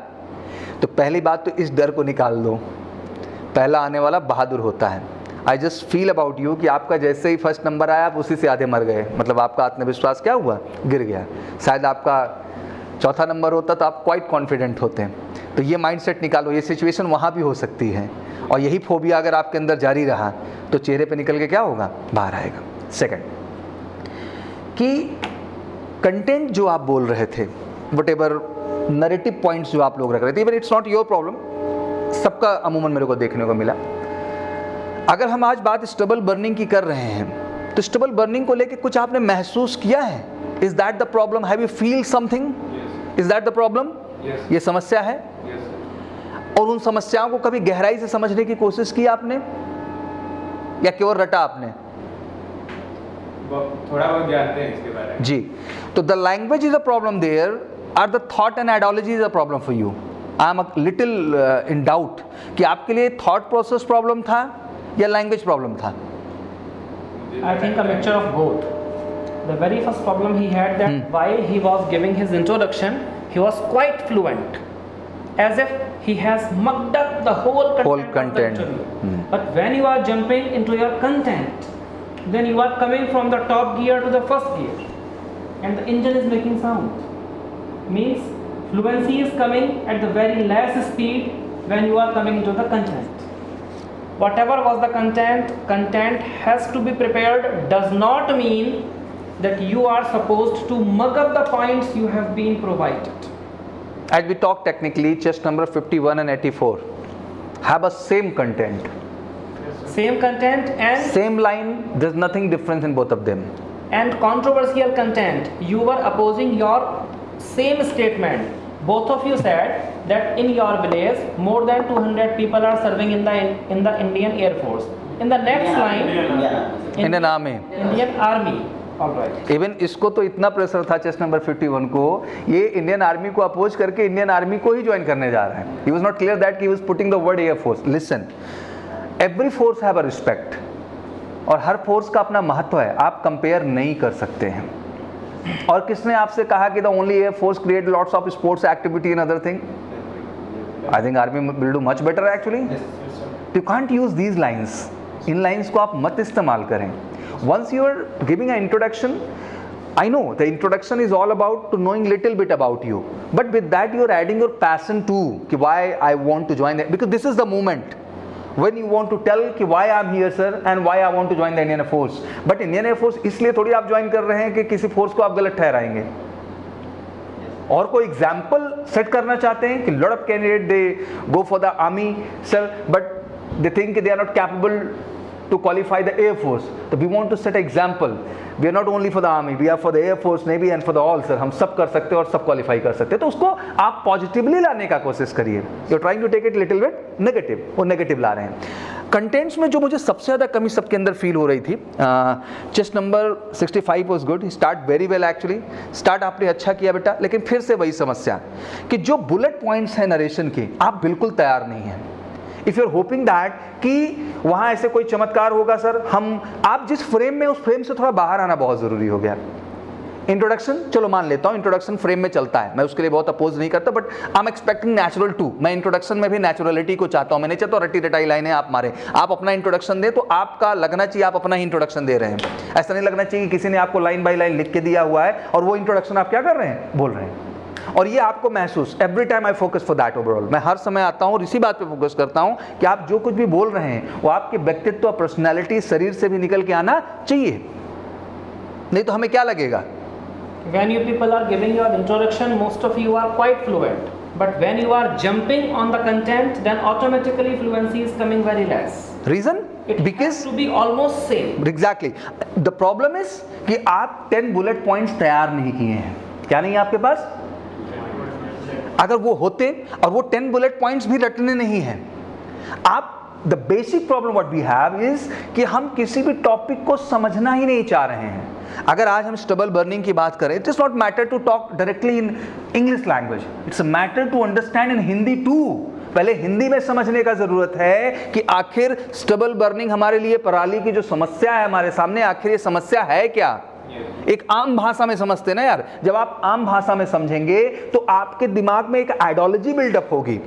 [SPEAKER 1] तो पहली बात तो इस डर को निकाल दो. पहला आने वाला बहादुर होता है. I just feel about you कि आपका जैसे ही फर्स्ट नंबर आया आप उसी से आधे मर गए. मतलब आपका आत्मविश्वास क्या हुआ? गिर गया. शायद आपका चौथा नंबर होता तो आप क्वाइट कॉन्फिडेंट होते हैं. तो ये माइंडसेट निकालो. ये सिचुएशन वहाँ भी हो सकती है और यही फोबिया अगर आपके अंदर जारी रहा तो चेहरे पे निकल के क्या होगा? बाहर आएगा. सेकंड, कि कंटेंट जो आप बोल रहे थे, वट एवर नरेटिव पॉइंट्स जो आप लोग रख रहे थे, even it's not your problem, सबका अमूमन मेरे को देखने को मिला. अगर हम आज बात स्टबल बर्निंग की कर रहे हैं तो स्टबल बर्निंग को लेके कुछ आपने महसूस किया है? Is that the problem? Have you feel something? Is that the problem? ये समस्या है. और उन समस्याओं को कभी गहराई से समझने की कोशिश की आपने या केवल रटा आपने?
[SPEAKER 6] थोड़ा बहुत जानते हैं इसके बारे में.
[SPEAKER 1] जी. तो the language is a problem there, are the thought and ideology is a problem for you? I am a little in doubt कि आपके लिए थॉट प्रोसेस प्रॉब्लम था या लैंग्वेज प्रॉब्लम था?
[SPEAKER 4] I think a mixture of both. The very first problem he had that while he was giving his introduction, he was quite fluent, as if he has mugged up the whole content. Of the interview. But when you are jumping into your content, then you are coming from the top gear to the first gear, and the engine is making sound. Means fluency is coming at the very less speed when you are coming into the content. Whatever was the content has to be prepared does not mean that you are supposed to mug up the points you have been provided.
[SPEAKER 1] As we talk technically, chest number 51 and 84 have a same content.
[SPEAKER 4] Same content and
[SPEAKER 1] same line, there's nothing different in both of them.
[SPEAKER 4] and controversial content, you were opposing your same statement. Both of you said that in your village more than 200 people are serving in the Indian Air Force. In the next line,
[SPEAKER 1] Indian army,
[SPEAKER 4] Indian Army. All right.
[SPEAKER 1] Even इसको तो इतना pressure था chest number 51 को, ये Indian army को oppose करके Indian army को ही join करने जा रहा है. ही was not clear that he was putting the word air force. Listen, every force have a respect, और हर फोर्स का अपना महत्व है, आप कंपेयर नहीं कर सकते हैं. और किसने आपसे कहा कि the only air force create lots of sports activity and other thing? I think army will do much better actually. You can't use these lines. In lines को आप मत इस्तेमाल करें. Once you are giving an introduction, I know the introduction is all about to knowing little bit about you, but with that you are adding your passion too, कि why I want to join, because this is the moment when you want to tell कि why I am here sir and why I want to join the Indian Air Force. But Indian Air Force इसलिए थोड़ी आप join कर रहे हैं कि किसी force को आप गलत ठहराएंगे और कोई एग्जाम्पल सेट करना चाहते हैं कि lot of candidate they go for the army sir, but they think they are not capable to qualify the Air Force. So we want to set an example. We are not only for the army, we are for the Air Force, Navy and for the all sir. हम सब कर सकते हैं और सब qualify कर सकते हैं. तो उसको आप पॉजिटिवली लाने का कोशिश करिए. You are trying to take it little bit negative, वो नेगेटिव ला रहे हैं. कंटेंट्स में जो मुझे सबसे ज़्यादा कमी सबके अंदर फील हो रही थी, chest number 65 was good, start very well actually. Start आपने अच्छा किया बेटा, लेकिन फिर से वही समस्या कि जो बुलेट पॉइंट्स हैं नरेशन के, आप बिल्कुल तैयार नहीं हैं. If you are hoping that कि वहां ऐसे कोई चमत्कार होगा सर, आप जिस फ्रेम में, उस फ्रेम से थोड़ा बाहर आना बहुत जरूरी हो गया. इंट्रोडक्शन चलो मान लेता हूं, इंट्रोडक्शन फ्रेम में चलता है, मैं उसके लिए बहुत अपोज नहीं करता, but I am expecting natural too. मैं इंट्रोडक्शन में भी नेचुरलिटी को चाहता हूं. मैं नहीं चाहता रट्टी रटाई लाइनें आप मारे. आप अपना इंट्रोडक्शन दें तो आपका लगना चाहिए आप अपना ही इंट्रोडक्शन दे रहे हैं. ऐसा नहीं लगना चाहिए कि किसी ने आपको लाइन बाय लाइन लिख के दिया हुआ है और वो इंट्रोडक्शन आप क्या कर रहे हैं, बोल रहे हैं. और ये आपको महसूस, every time I focus for that overall. मैं हर समय आता हूँ और इसी बात पे फोकस करता हूँ कि आप जो कुछ भी बोल रहे हैं वो आपके व्यक्तित्व, पर्सनैलिटी, शरीर से भी निकल के आना चाहिए. नहीं तो हमें क्या लगेगा?
[SPEAKER 4] When you people are giving your introduction, most of you are quite fluent. But when you are jumping on the content, then automatically fluency is coming very less.
[SPEAKER 1] Reason?
[SPEAKER 4] It
[SPEAKER 1] Because
[SPEAKER 4] has to be almost same.
[SPEAKER 1] Exactly. The problem is कि आप 10 bullet points तैयार नहीं किए हैं. क्या नहीं है आपके पास? अगर वो होते और वो 10 बुलेट पॉइंट्स भी रटने नहीं हैं, आप the basic problem what we have is कि हम किसी भी टॉपिक को समझना ही नहीं चाह रहे हैं. अगर आज हम स्टबल बर्निंग की बात करें, it is not matter to talk directly in English language, it's a matter to understand in Hindi too. पहले हिंदी में समझने का जरूरत है कि आखिर स्टबल बर्निंग हमारे लिए पराली की जो समस्या है हमारे सामने, आखिर ये समस्या है क्या. एक आम भाषा में समझते ना यार. जब आप आम भाषा में समझेंगे तो आपके दिमाग में एक आइडियोलॉजी बिल्डअप होगी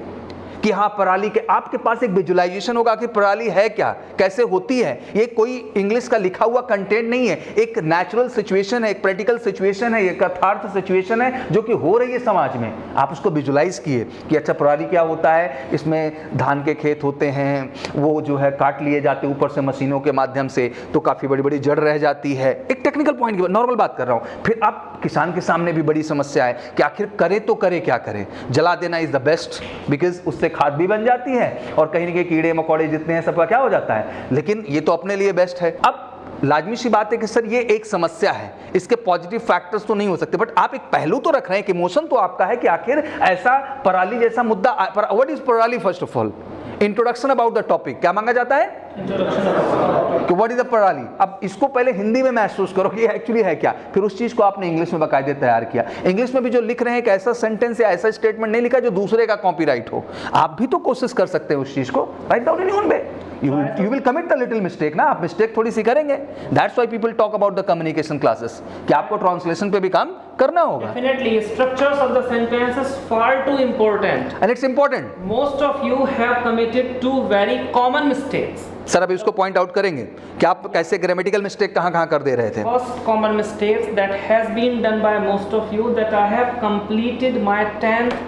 [SPEAKER 1] कि हाँ पराली के, आपके पास एक विजुअलाइजेशन होगा कि पराली है क्या, कैसे होती है. ये कोई इंग्लिश का लिखा हुआ कंटेंट नहीं है, एक नेचुरल सिचुएशन है, एक प्रैक्टिकल सिचुएशन है, एक यथार्थ सिचुएशन है जो कि हो रही है समाज में. आप उसको विजुअलाइज किए कि अच्छा पराली क्या होता है, इसमें धान के खेत होते हैं, वो जो है काट लिए जाते हैं ऊपर से मशीनों के माध्यम से, तो काफ़ी बड़ी बड़ी जड़ रह जाती है. एक टेक्निकल पॉइंट की नॉर्मल बात कर रहा हूँ. फिर आप किसान के सामने भी बड़ी समस्या है कि आखिर करे तो करे क्या करे. जला देना इज द बेस्ट, बिकॉज उससे खाद भी बन जाती है और कहीं ना कहीं कीड़े मकोड़े जितने हैं सबका क्या हो जाता है, लेकिन ये तो अपने लिए बेस्ट है. अब लाजमी सी बात है कि सर ये एक समस्या है, इसके पॉजिटिव फैक्टर्स तो नहीं हो सकते, बट आप एक पहलू तो रख रहे हैं कि इमोशन तो आपका है कि आखिर ऐसा पराली जैसा मुद्दा. व्हाट इज पराली? First of all introduction about the topic. क्या मांगा जाता है? कि व्हाट इज द पराली. अब इसको पहले हिंदी में महसूस करो कि एक्चुअली है क्या, फिर उस चीज को आपने इंग्लिश में बाकायदे तैयार किया. इंग्लिश में भी जो लिख रहे हैं एक ऐसा सेंटेंस या ऐसा स्टेटमेंट नहीं लिखा जो दूसरे का कॉपीराइट हो. आप भी तो कोशिश कर सकते हैं उस चीज को write down in your way. You will commit the little mistake ना, आप मिस्टेक थोड़ी सी करेंगे. That's why people talk about the communication classes कि आपको ट्रांसलेशन पे भी काम करना होगा.
[SPEAKER 4] Definitely, structures of the sentence is far too important.
[SPEAKER 1] And it's important.
[SPEAKER 4] Most of you have committed two very common mistakes.
[SPEAKER 1] Sir अभी उसको point out करेंगे कि आप कैसे ग्रामेटिकल मिस्टेक कहाँ कर दे रहे थे.
[SPEAKER 4] First common mistakes that has been done by most of you, that I have completed my 10th,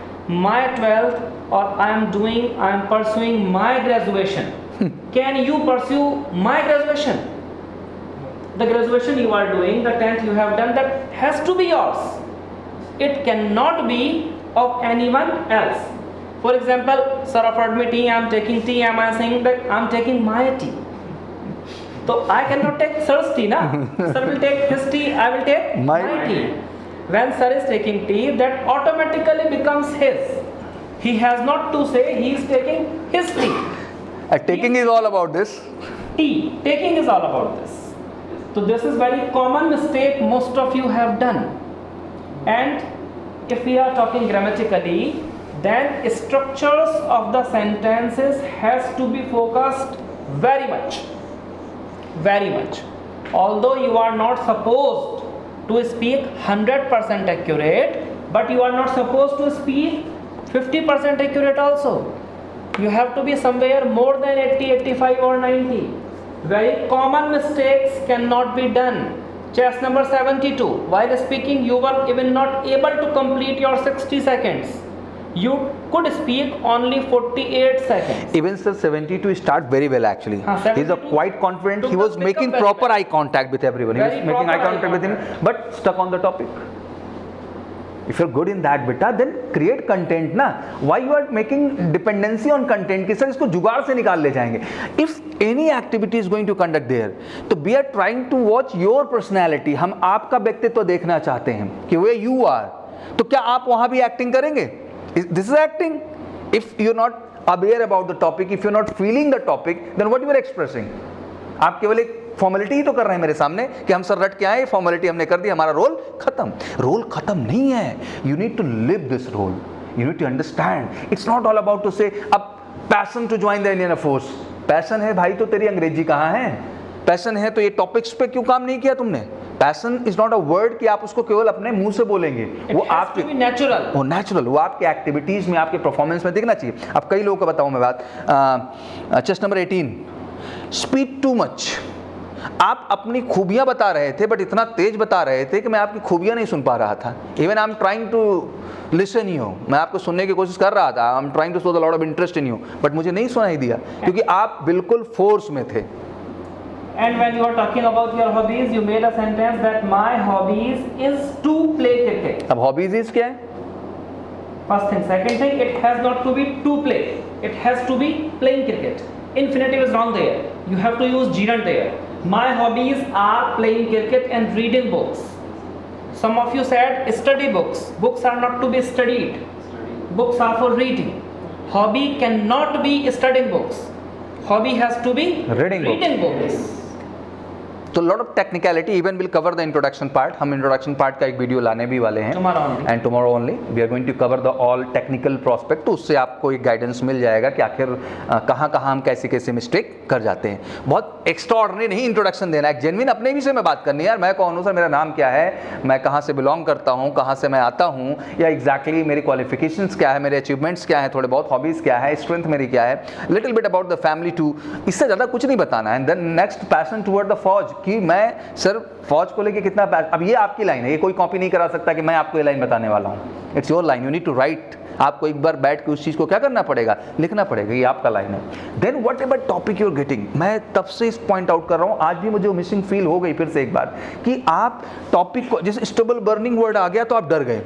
[SPEAKER 4] my 12th, or I am pursuing my graduation. Can you pursue my graduation? The graduation you are doing, the 10th you have done, that has to be yours. It cannot be of anyone else. For example, sir offered me tea, I am taking tea, am I saying that I am taking my tea? So I cannot take sir's tea, na? Sir will take his tea, I will take my tea. When sir is taking tea, that automatically becomes his. He has not to say he is taking his tea.
[SPEAKER 1] Taking is all about this.
[SPEAKER 4] Tea. Taking is all about this. So this is very common mistake most of you have done. And if we are talking grammatically, then structures of the sentences has to be focused very much. Very much. Although you are not supposed to speak 100% accurate, but you are not supposed to speak 50% accurate also. You have to be somewhere more than 80, 85 or 90. Very common mistakes cannot be done. Chess number 72. While speaking, you were even not able to complete your 60 seconds. You could speak only 48 seconds.
[SPEAKER 1] Even sir 72 start very well actually. He's quite confident. He was making proper eye contact with everyone. He was making eye contact with him, but stuck on the topic. If you're good in that beta, then create content ना. Why you are making dependency on content कि sir इसको जुगाड़ से निकाल ले जाएंगे. If any activity is going to conduct there, तो we are trying to watch your personality. हम आपका व्यक्तित्व देखना चाहते हैं कि where you are. तो क्या आप वहाँ भी एक्टिंग करेंगे? This is acting. If you're not aware about the topic, if you're not feeling the topic, then what you are expressing? आप केवल एक फॉर्मेलिटी ही तो कर रहे हैं मेरे सामने कि हम सर रट के आए, फॉर्मेलिटी हमने कर दी, हमारा रोल खत्म. रोल खत्म नहीं है. You need to live this role. You need to understand. It's not all about to say अब passion to join the Indian force. Passion है भाई तो तेरी अंग्रेजी कहाँ है? पैशन है तो ये टॉपिक्स पे क्यों काम नहीं किया तुमने? Passion is not a word कि आप उसको केवल अपने मुंह से बोलेंगे. वो आपके नेचुरल, वो नेचुरल, वो आपके एक्टिविटीज में, आपके परफॉर्मेंस में दिखना चाहिए. अब कई लोगों को बताऊं मैं बात. Chest number 18. Speak too much. आप अपनी खूबियां बता रहे थे बट इतना तेज बता रहे थे कि मैं आपकी खूबियां नहीं सुन पा रहा था. Even I am trying to listen you. मैं आपको सुनने की कोशिश कर रहा था. I am trying to show the lot of interest in you, but मुझे नहीं सुनाई दिया क्योंकि आप बिल्कुल फोर्स में थे.
[SPEAKER 4] And when you are talking about your hobbies, you made a sentence that my hobbies is to play cricket.
[SPEAKER 1] अब hobbies is क्या है?
[SPEAKER 4] First thing. Second thing, it has not to be to play. It has to be playing cricket. Infinitive is wrong there. You have to use gerund there. My hobbies are playing cricket and reading books. Some of you said study books. Books are not to be studied. Books are for reading. Hobby cannot be studying books. Hobby has to be reading books.
[SPEAKER 1] तो lot of technicality. Even will cover the introduction part. हम introduction part का एक video लाने भी वाले हैं and tomorrow only we are going to cover the all technical prospect. तो उससे आपको एक गाइडेंस मिल जाएगा कि आखिर कहाँ हम कैसे कैसे मिस्टेक कर जाते हैं. बहुत एक्स्ट्राऑर्डिनरी नहीं इंट्रोडक्शन देना है, जेन्युइन अपने विषय में बात करनी है. यार मैं कौन हूँ सर, मेरा नाम क्या है, मैं कहाँ से बिलोंग करता हूँ, कहाँ से मैं आता हूँ, या एग्जैक्टली मेरी क्वालिफिकेशंस क्या है, मेरे अचीवमेंट्स क्या है, थोड़े बहुत हॉबीज़ क्या है, स्ट्रेंथ मेरी क्या है, little bit about the family too. इससे ज़्यादा कुछ नहीं बताना है. Then next passion toward the फौज कि मैं सर फौज को लेके कितना. अब ये आपकी लाइन है, ये कोई कॉपी नहीं करा सकता कि मैं आपको ये लाइन बताने वाला हूँ. It's your line. You need to write. आपको एक बार बैठ के उस चीज़ को क्या करना पड़ेगा, लिखना पड़ेगा. ये आपका लाइन है. Then whatever topic you are getting. मैं तब से इस पॉइंट आउट कर रहा हूँ, आज भी मुझे मिसिंग फील हो गई फिर से एक बार कि आप टॉपिक को, जैसे स्टेबल बर्निंग वर्ड आ गया तो आप डर गए.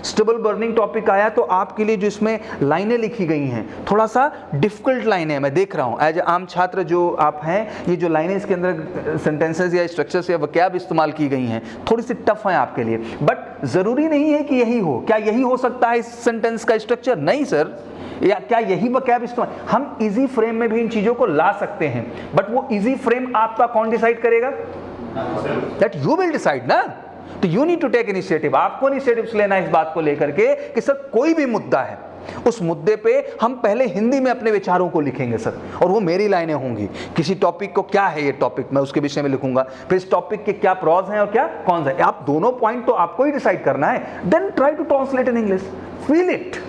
[SPEAKER 1] स्टेबल बर्निंग टॉपिक आया तो आपके लिए जो इसमें लाइनें लिखी गई हैं थोड़ा सा डिफिकल्ट लाइनें मैं देख रहा हूँ. एज ए आम छात्र जो आप हैं, ये जो लाइनें इसके अंदर सेंटेंसेस या स्ट्रक्चर्स या वकैब इस्तेमाल की गई हैं थोड़ी सी टफ हैं आपके लिए. बट ज़रूरी नहीं है कि यही हो. क्या यही हो सकता है इस सेंटेंस का स्ट्रक्चर? नहीं सर. या क्या यही वकैब इस्तेमाल? हम इजी फ्रेम में भी इन चीज़ों को ला सकते हैं, बट वो इजी फ्रेम आपका कौन डिसाइड करेगा? दैट यू विल डिसाइड ना. तो you need to take initiative. आपको इनिशिएटिव लेना है इस बात को लेकर के कि सर कोई भी मुद्दा है, उस मुद्दे पे हम पहले हिंदी में अपने विचारों को लिखेंगे सर, और वो मेरी लाइनें होंगी. किसी टॉपिक को क्या है ये टॉपिक, मैं उसके विषय में लिखूंगा. फिर इस टॉपिक के क्या प्रॉज हैं और क्या कौन सा है. आप दोनों पॉइंट तो आपको ही डिसाइड करना है. Then try to translate in English. Feel it.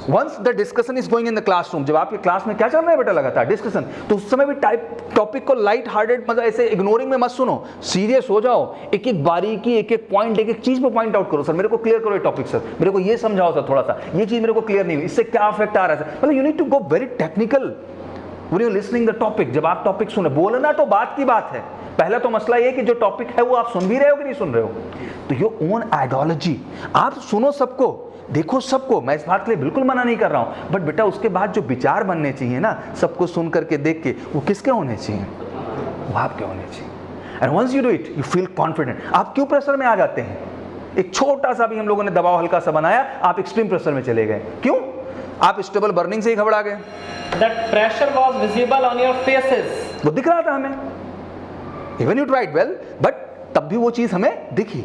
[SPEAKER 1] Once the discussion is going in the classroom. जब आपके क्लास में क्या चल रहा है बेटा लगातार डिस्कशन, तो उस समय भी टॉपिक को लाइट हार्टेड, मतलब ऐसे इग्नोरिंग में मत सुनो. सीरियस हो जाओ. एक एक बारीकी, एक एक पॉइंट, एक एक चीज पे पॉइंट आउट करो. सर मेरे को क्लियर करो ये टॉपिक, सर मेरे को ये समझाओ सर, थोड़ा सा ये चीज मेरे को क्लियर नहीं हुई, इससे क्या इफेक्ट आ रहा है. मतलब you need to go very technical when you listening the topic. जब आप टॉपिक सुने, बोलना तो बात की बात है. पहला तो मसला ये कि जो टॉपिक है वो आप सुन भी रहे हो कि नहीं सुन रहे हो. तो योर ओन आइडियोलॉजी. आप सुनो सबको, देखो सबको. मैं इस बात के लिए बिल्कुल मना नहीं कर रहा हूं, बट बेटा उसके बाद जो विचार बनने चाहिए ना, सबको सुन करके देख के, वो किसके होने चाहिए? वो आपके होने चाहिए। And once you do it you feel confident. आप क्यों प्रेशर में आ जाते हैं? एक छोटा सा भी हम लोगों ने दबाव हल्का सा बनाया, आप एक्सट्रीम प्रेशर में चले गए। क्यों? आप स्टेबल बर्निंग से ही घबरा गए।
[SPEAKER 4] That pressure was visible on your faces.
[SPEAKER 1] वो दिख रहा था हमें। Even you tried well, but तब भी वो चीज हमें दिखी।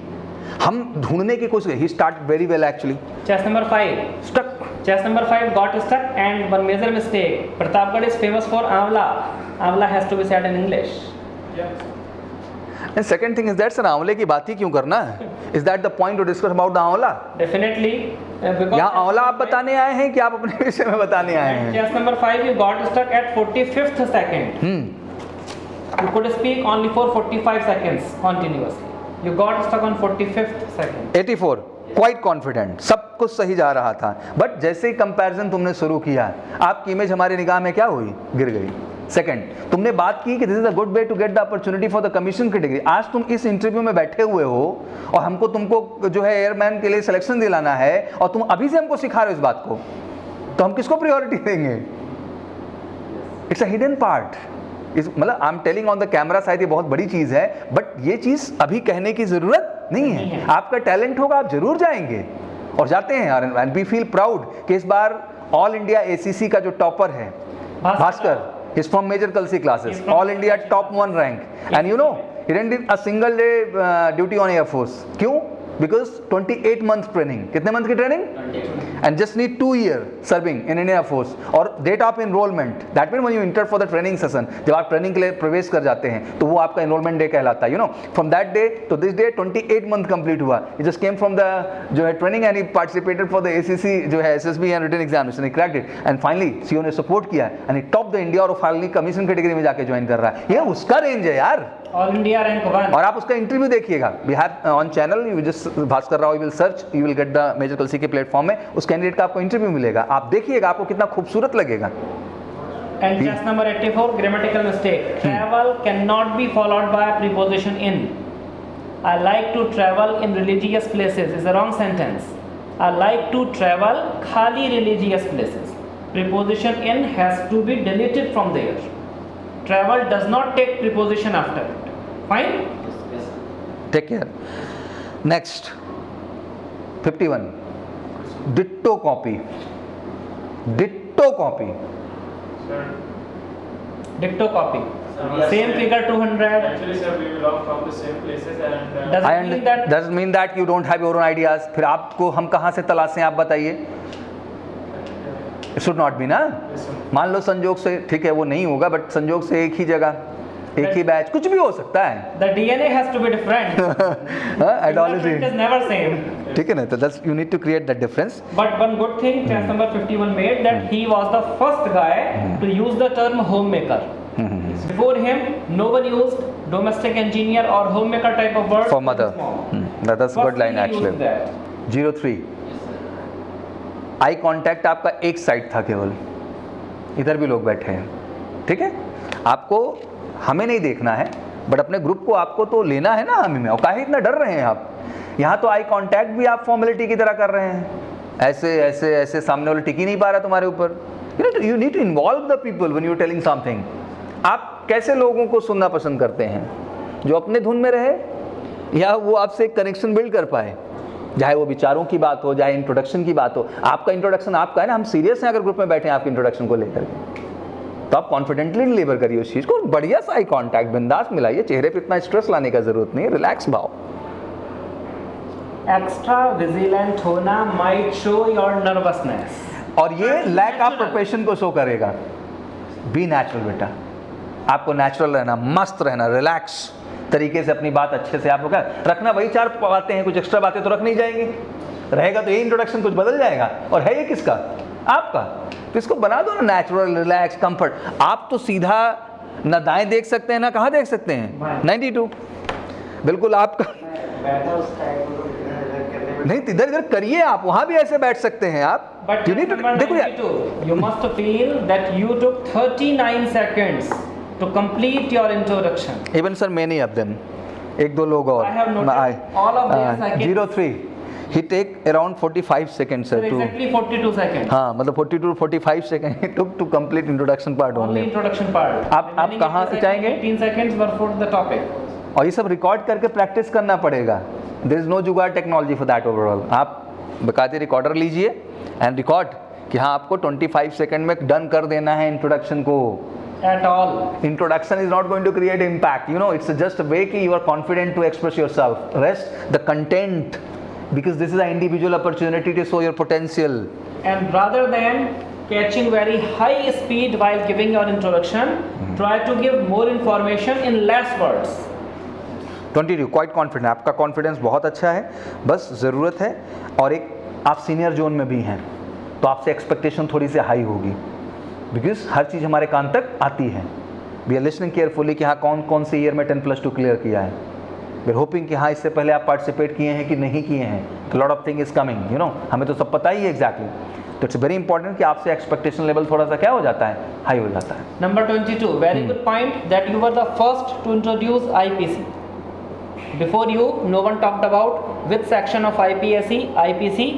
[SPEAKER 1] हम ढूंढने की कोशिश। He started very well actually.
[SPEAKER 4] Chest number 5.
[SPEAKER 1] Stuck.
[SPEAKER 4] Chest number 5 got stuck, and one major mistake. Pratapgarh is famous for amla. Amla has to be said in English.
[SPEAKER 1] And second thing is that sir आंवले की बात ही क्यों करना है? Is that the point to discuss about the आंवला?
[SPEAKER 4] Definitely. Because
[SPEAKER 1] यहाँ आंवला आप बताने आए हैं कि आप अपने विषय में बताने आए हैं?
[SPEAKER 4] Chest number 5 you got stuck at 45th second. You could speak only for 45 seconds continuously. You got stuck on 45th second.
[SPEAKER 1] 84 quite confident, सब कुछ सही जा रहा था, बट जैसे ही कंपैरिजन तुमने शुरू किया आपकी इमेज हमारी निगाह में क्या हुई? गिर गई। सेकंड, तुमने बात की कि this is a good way to get the opportunity for the commission की डिग्री। आज तुम इस इंटरव्यू में बैठे हुए हो और हमको तुमको जो है एयरमैन के लिए सिलेक्शन दिलाना है और तुम अभी से हमको सिखा रहे हो इस बात को, तो हम किसको प्रायोरिटी देंगे? It's a hidden part. मतलब I am telling on the camera, शायद ये बहुत बड़ी चीज है, बट ये चीज अभी कहने की जरूरत नहीं है। आपका टैलेंट होगा, आप जरूर जाएंगे और जाते हैं यार। एंड वी फील प्राउड कि इस बार ऑल इंडिया एसीसी का जो टॉपर है Bhaskar, is from Major Kalsi classes, all India top 1 rank, and you know he didn't do a single day duty on Air Force. क्यों? Because 28 months training. कितने month की training? 28. And just need 2 years serving in Indian Air Force. और date of enrollment, that means when you enter for the training session, जब आप training के लिए प्रवेश कर जाते हैं तो वो आपका enrollment day कहलाता है। You know, from that day to this day 28 month complete हुआ। He just came from the जो है training and he participated for the ACC जो है SSB and written examination, he cracked it and finally CO ने support किया and he topped the India और finally commission category में जाके join कर रहा है। ये उसका रेंज है यार।
[SPEAKER 4] All India rank 1।
[SPEAKER 1] और आप उसका इंटरव्यू देखिएगा, we have on channel, you just Bhaskar Rao, you will search, you will get the major Kalsi के प्लेटफॉर्म में उस कैंडिडेट का आपको इंटरव्यू मिलेगा। आप देखिएगा, आपको कितना खूबसूरत लगेगा।
[SPEAKER 4] And chest number 84 grammatical mistake. Travel can not be followed by preposition in. I like to travel in religious places is a wrong sentence. I like to travel खाली religious places. Preposition in has to be deleted from there. Travel does not take preposition after it. Fine?
[SPEAKER 11] Yes.
[SPEAKER 1] Take care. Next, 51. Ditto copy. Ditto copy.
[SPEAKER 7] Sir,
[SPEAKER 4] Ditto copy.
[SPEAKER 7] Sir,
[SPEAKER 4] Same figure 200.
[SPEAKER 7] actually, sir, we belong from the same places and
[SPEAKER 1] Doesn't mean that you don't have your own ideas. फिर आपको हम कहाँ से तलाशें, आप बताइए? It should not be ना। मान लो संजोग से, ठीक है वो नहीं होगा, बट संजोग से एक ही जगह, एक ही बैच, कुछ भी हो सकता है।
[SPEAKER 4] The DNA has to be different.
[SPEAKER 1] Ideology
[SPEAKER 4] is never same.
[SPEAKER 1] ठीक है ना, तो that's you need to create that difference.
[SPEAKER 4] But one good thing chess number 51 made that he was the first guy to use the term homemaker. Before him, no one used domestic engineer or homemaker type of word
[SPEAKER 1] For mother. That's a good line actually. 03. Eye contact आपका एक side था केवल, इधर भी लोग बैठे हैं, ठीक है? आपको हमें नहीं देखना है, बट अपने ग्रुप को आपको तो लेना है ना हमें में। और काहे इतना डर रहे हैं आप? यहाँ तो आई कांटेक्ट भी आप फॉर्मेलिटी की तरह कर रहे हैं, ऐसे ऐसे ऐसे सामने वाला टिक ही नहीं पा रहा तुम्हारे ऊपर। You need to involve the people when you telling something. आप कैसे लोगों को सुनना पसंद करते हैं? जो अपने धुन में रहे या वो आपसे एक कनेक्शन बिल्ड कर पाए, चाहे वो विचारों की बात हो, चाहे इंट्रोडक्शन की बात हो। आपका इंट्रोडक्शन आपका है ना, हम सीरियस हैं अगर ग्रुप में बैठे हैं आपके इंट्रोडक्शन को लेकर के, तो आप कॉन्फिडेंटली डिलीवर करिए उस चीज़ को। बढ़िया सा आई कॉन्टैक्ट बिंदास मिलाइए, चेहरे पे इतना स्ट्रेस लाने का जरूरत नहीं है, रिलैक्स भाव।
[SPEAKER 4] एक्स्ट्रा विजिलेंट होना माइट शो योर नर्वसनेस, और
[SPEAKER 1] ये लैक ऑफ प्रिपरेशन को शो करेगा। बी नेचुरल बेटा, आपको नेचुरल रहना, मस्त रहना, रिलैक्स तरीके से अपनी बात अच्छे से आप रखना। वही 4 बातें हैं, कुछ एक्स्ट्रा बातें तो रख नहीं जाएंगी। रहेगा तो ये इंट्रोडक्शन कुछ बदल जाएगा, और है ये किसका? आपका। तो इसको बना दो ना नेचुरल, रिलैक्स, कंफर्ट। आप तो सीधा ना दाएं देख सकते हैं ना कहाँ देख सकते हैं। 92 बिल्कुल आपका नहीं, इधर इधर करिए, आप वहां भी ऐसे बैठ सकते हैं आप।
[SPEAKER 4] But
[SPEAKER 1] you need to, देखो यार,
[SPEAKER 4] you must feel that you took 39 seconds to complete your introduction.
[SPEAKER 1] Even sir, many of them, एक दो लोग और।
[SPEAKER 4] I have noticed all of their seconds.
[SPEAKER 1] 03, He take around 45 seconds sir, to
[SPEAKER 4] Exactly 42 seconds.
[SPEAKER 1] हाँ मतलब 42 to 45 seconds he took to complete introduction part
[SPEAKER 4] Only
[SPEAKER 1] only.
[SPEAKER 4] introduction part.
[SPEAKER 1] आप कहाँ जाएंगे?
[SPEAKER 4] 15 seconds were for the topic.
[SPEAKER 1] और ये सब record करके practice करना पड़ेगा. देयर इज नो जुगाड़ टेक्नोलॉजी फॉर दैट ओवरऑल. आप बकायदे रिकॉर्डर लीजिए एंड रिकॉर्ड कि हाँ आपको 25 सेकंड में डन कर देना है इंट्रोडक्शन को.
[SPEAKER 4] At all.
[SPEAKER 1] Introduction is not going to create impact. You know, it's just a way कि you are confident to express yourself. Rest the content, because this is an individual opportunity to show your potential.
[SPEAKER 4] And rather than catching very high speed while giving your introduction, try to give more information in less words.
[SPEAKER 1] 22 quite confident. आपका confidence बहुत अच्छा है, बस ज़रूरत है. और एक आप सीनियर जोन में भी हैं तो आपसे एक्सपेक्टेशन थोड़ी सी हाई होगी, बिकॉज हर चीज़ हमारे कान तक आती है. वी आर लिसनिंग केयरफुली कि हाँ कौन कौन से ईयर में 10+2 क्लियर किया है. वी आर होपिंग कि हाँ इससे पहले आप पार्टिसिपेट किए हैं कि नहीं किए हैं. तो lot of thing is coming, you know, हमें तो सब पता ही है एग्जैक्टली. तो इट्स वेरी इंपॉर्टेंट कि आपसे एक्सपेक्टेशन लेवल थोड़ा सा क्या हो जाता है, हाई हो जाता है.
[SPEAKER 4] Number 22, very good point that you were the first to introduce IPC. Before you, no one talked about which section of IPC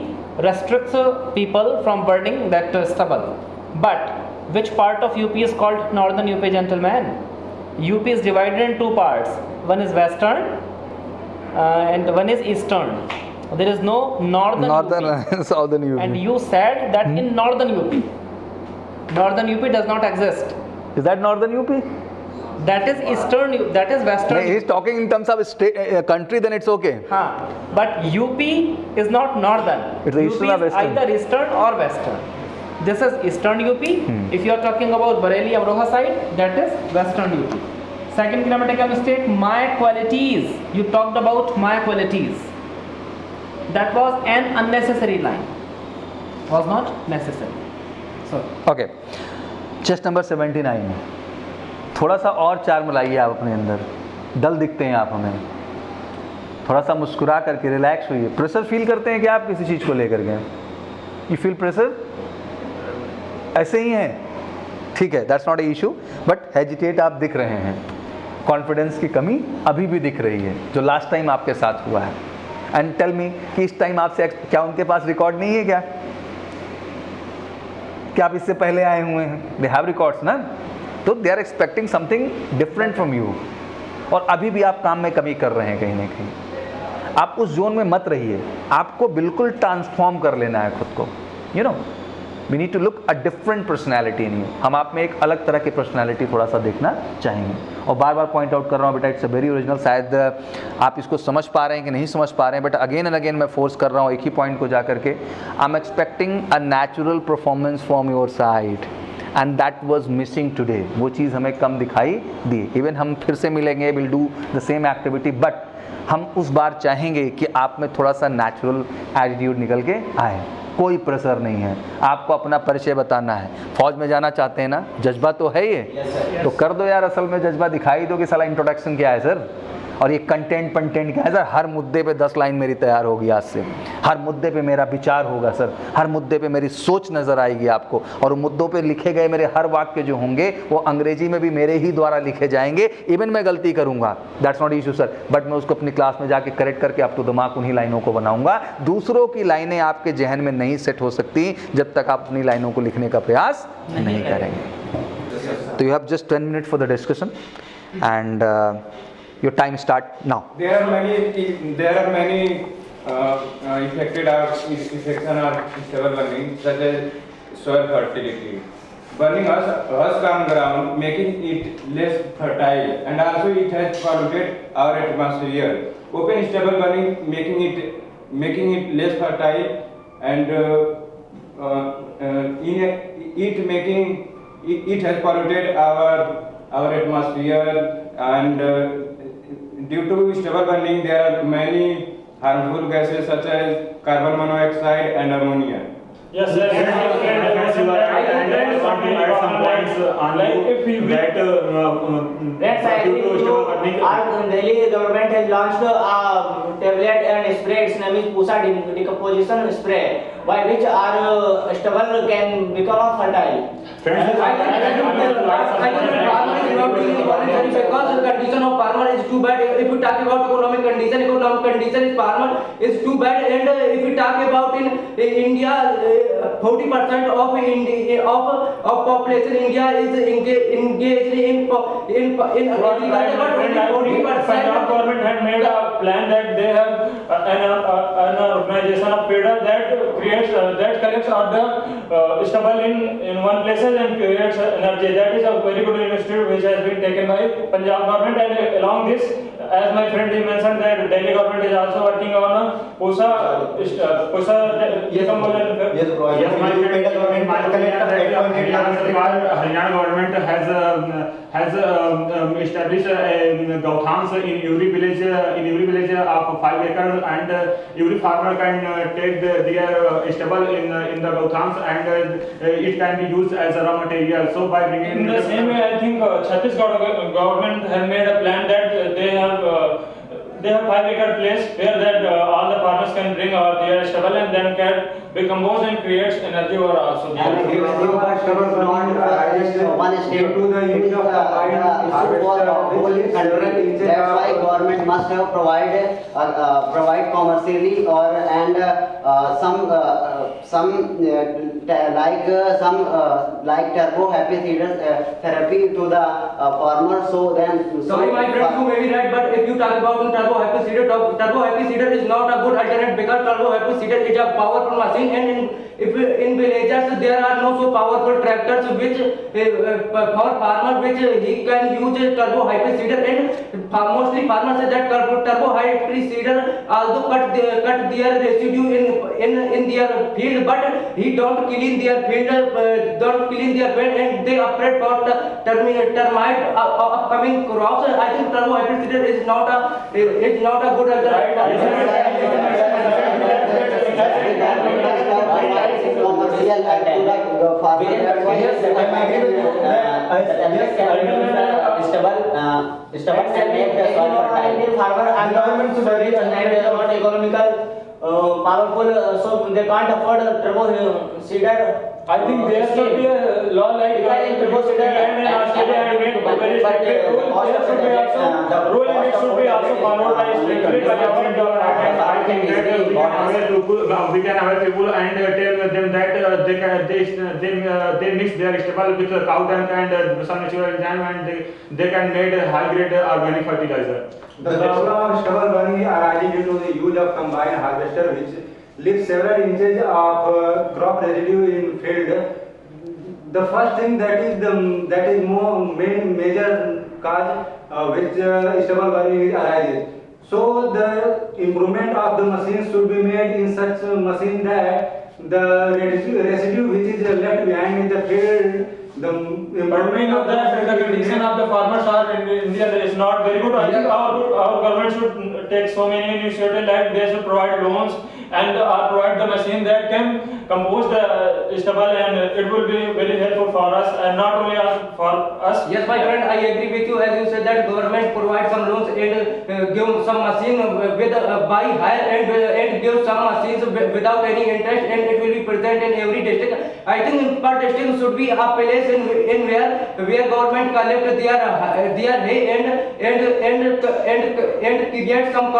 [SPEAKER 4] restricts people from burning that stubble. But which part of UP is called Northern UP, gentlemen? UP is divided in two parts. One is Western and one is Eastern. There is no Northern UP.
[SPEAKER 1] and Southern UP.
[SPEAKER 4] And you said that in Northern UP. Northern UP does not exist.
[SPEAKER 1] Is that Northern UP?
[SPEAKER 4] That is Eastern UP. That is Western.
[SPEAKER 1] He is talking in terms of state, country, then it's okay.
[SPEAKER 4] But UP is not Northern.
[SPEAKER 1] It's Eastern or
[SPEAKER 4] UP is
[SPEAKER 1] Western?
[SPEAKER 4] either Eastern or Western. This is Eastern UP. If you are talking about Bareilly Amroha side, that is Western UP. Second grammatical mistake, my qualities. You talked about my qualities. That was an unnecessary line. Was not necessary. So.
[SPEAKER 1] Okay. Chest number 79. थोड़ा सा और charm लाइए आप अपने अंदर. डल दिखते हैं आप हमें. थोड़ा सा मुस्कुरा करके रिलैक्स होइए. प्रेशर फील करते हैं कि आप किसी चीज़ को लेकर के? You feel pressure? ऐसे ही हैं, ठीक है, that's not a issue. But hesitate आप दिख रहे हैं. कॉन्फिडेंस की कमी अभी भी दिख रही है जो लास्ट टाइम आपके साथ हुआ है. एंड टेल मी कि इस टाइम आपसे क्या उनके पास रिकॉर्ड नहीं है क्या? क्या आप इससे पहले आए हुए हैं? दे हैव रिकॉर्ड्स ना. तो they are expecting something different from you. और अभी भी आप काम में कमी कर रहे हैं कहीं ना कहीं. आप उस जोन में मत रहिए. आपको बिल्कुल ट्रांसफॉर्म कर लेना है खुद को. You know, we need to look a different personality in you. हम आप में एक अलग तरह की पर्सनैलिटी थोड़ा सा देखना चाहेंगे. और बार बार पॉइंट आउट कर रहा हूँ बेटा, इट्स अ वेरी ओरिजिनल. शायद आप इसको समझ पा रहे हैं कि नहीं समझ पा रहे हैं, बट अगेन एंड अगेन मैं फोर्स कर रहा हूँ एक ही पॉइंट को जा करके. आई am expecting a natural performance from your side and that was missing today. वो चीज़ हमें कम दिखाई दी. इवन हम फिर से मिलेंगे, will do the same activity, but हम उस बार चाहेंगे कि आप में थोड़ा सा नेचुरल एटीट्यूड निकल के आए. कोई प्रेशर नहीं है. आपको अपना परिचय बताना है. फौज में जाना चाहते हैं ना, जज्बा तो है ये. तो कर दो यार, असल में जज्बा दिखाई दो कि साला इंट्रोडक्शन क्या है सर, और ये कंटेंट क्या है सर. हर मुद्दे पे 10 लाइन मेरी तैयार होगी आज से. हर मुद्दे पे मेरा विचार होगा सर. हर मुद्दे पे मेरी सोच नज़र आएगी आपको. और उन मुद्दों पे लिखे गए मेरे हर वाक्य जो होंगे वो अंग्रेजी में भी मेरे ही द्वारा लिखे जाएंगे. इवन मैं गलती करूंगा, that's not issue sir, but मैं उसको अपनी क्लास में जाके करेक्ट करके आप तो दिमाग उन्हीं लाइनों को बनाऊंगा. दूसरों की लाइनें आपके जहन में नहीं सेट हो सकती जब तक आप अपनी लाइनों को लिखने का प्रयास नहीं करेंगे. तो you have just 10 minutes for the discussion and your time start now.
[SPEAKER 6] There are many affected infection or stubble burning, such as soil fertility. Burning husk on ground, making it less fertile, and also it has polluted our atmosphere. Open stubble burning, making it less fertile, and it has polluted our atmosphere, and due to stubble burning, there are many harmful gases such as carbon monoxide and ammonia.
[SPEAKER 7] Yes, sir. Friends, you are right. And I want to add some points on you that
[SPEAKER 2] Friends, I agree with you. Our Delhi government has launched a tablet and spray. Its name is Pusa decomposition spray, by which our stubble can become fertile.
[SPEAKER 8] Because the condition of farmer is too bad. If we talk about economic condition is farmer is too bad. And if we talk about in India, 40% of population India is engaged in agriculture, but only 40%.
[SPEAKER 7] Punjab government had made a plan that they have an organization of PEDA that creates that collects all the stubble in one places and creates energy. That is a very good initiative which has been taken by Punjab government. And along this, as my friend he mentioned, that Delhi government is also working on a PUSA. Yes, my friend. Haryana government has established Gauthans in every village of 5 acres, and every farmer can take their stubble in the Gauthans, and it can be used as a raw material. So by bringing in the same way, I think Chhattisgarh government has made a plan that they have 5-acre place where that all the farmers can bring their stubble and then can decompose and creates energy or also.
[SPEAKER 10] One state to the use of that's why government must have provide commercially or and like turbo happy seeders therapy to the farmer. So then
[SPEAKER 8] sorry my friend, you may be right, but if you talk about turbo happy seeder is not a good alternative, because turbo happy seeder is a powerful machine, and in villages there are no so powerful tractors which for farmer which he can use turbo happy seeder. And mostly farmers say that turbo happy seeder also cut their residue in their field, but he don't clean their field, and they afraid for termite upcoming crops. I think turbo happy seeder is not a good alternative.
[SPEAKER 2] Powerful, so they can't afford a turbo seeder.
[SPEAKER 7] I think there should be a law like turbo seeder and in Australia and made very strict rule. There should be also rule, and it should be also followed by strictly by government. I think that we can have people and tell them that they mix their stubble with cow dung and some natural enzyme, and they can make a high grade organic fertilizer.
[SPEAKER 6] The problem of stubble burning arises due to the use of combine harvester, which leaves several inches of crop residue in field. The first thing that is main major cause which stubble burning arises. So the improvement of the machines should be made in such a machine that the residue which is left behind in the field, the improvement of
[SPEAKER 7] the condition of the farmers are in India is not very good. I think our government should take so many initiatives, like they should provide loans and provide the machine that can compose the stubble, and it will be very helpful for us, and not only for us.
[SPEAKER 8] Yes, my friend, I agree with you. As you said that government provide some loans and give some machine with buy hire and give some machines without any interest, and it will be present in every district. I think in per district should be a place in where government collect their hay and create some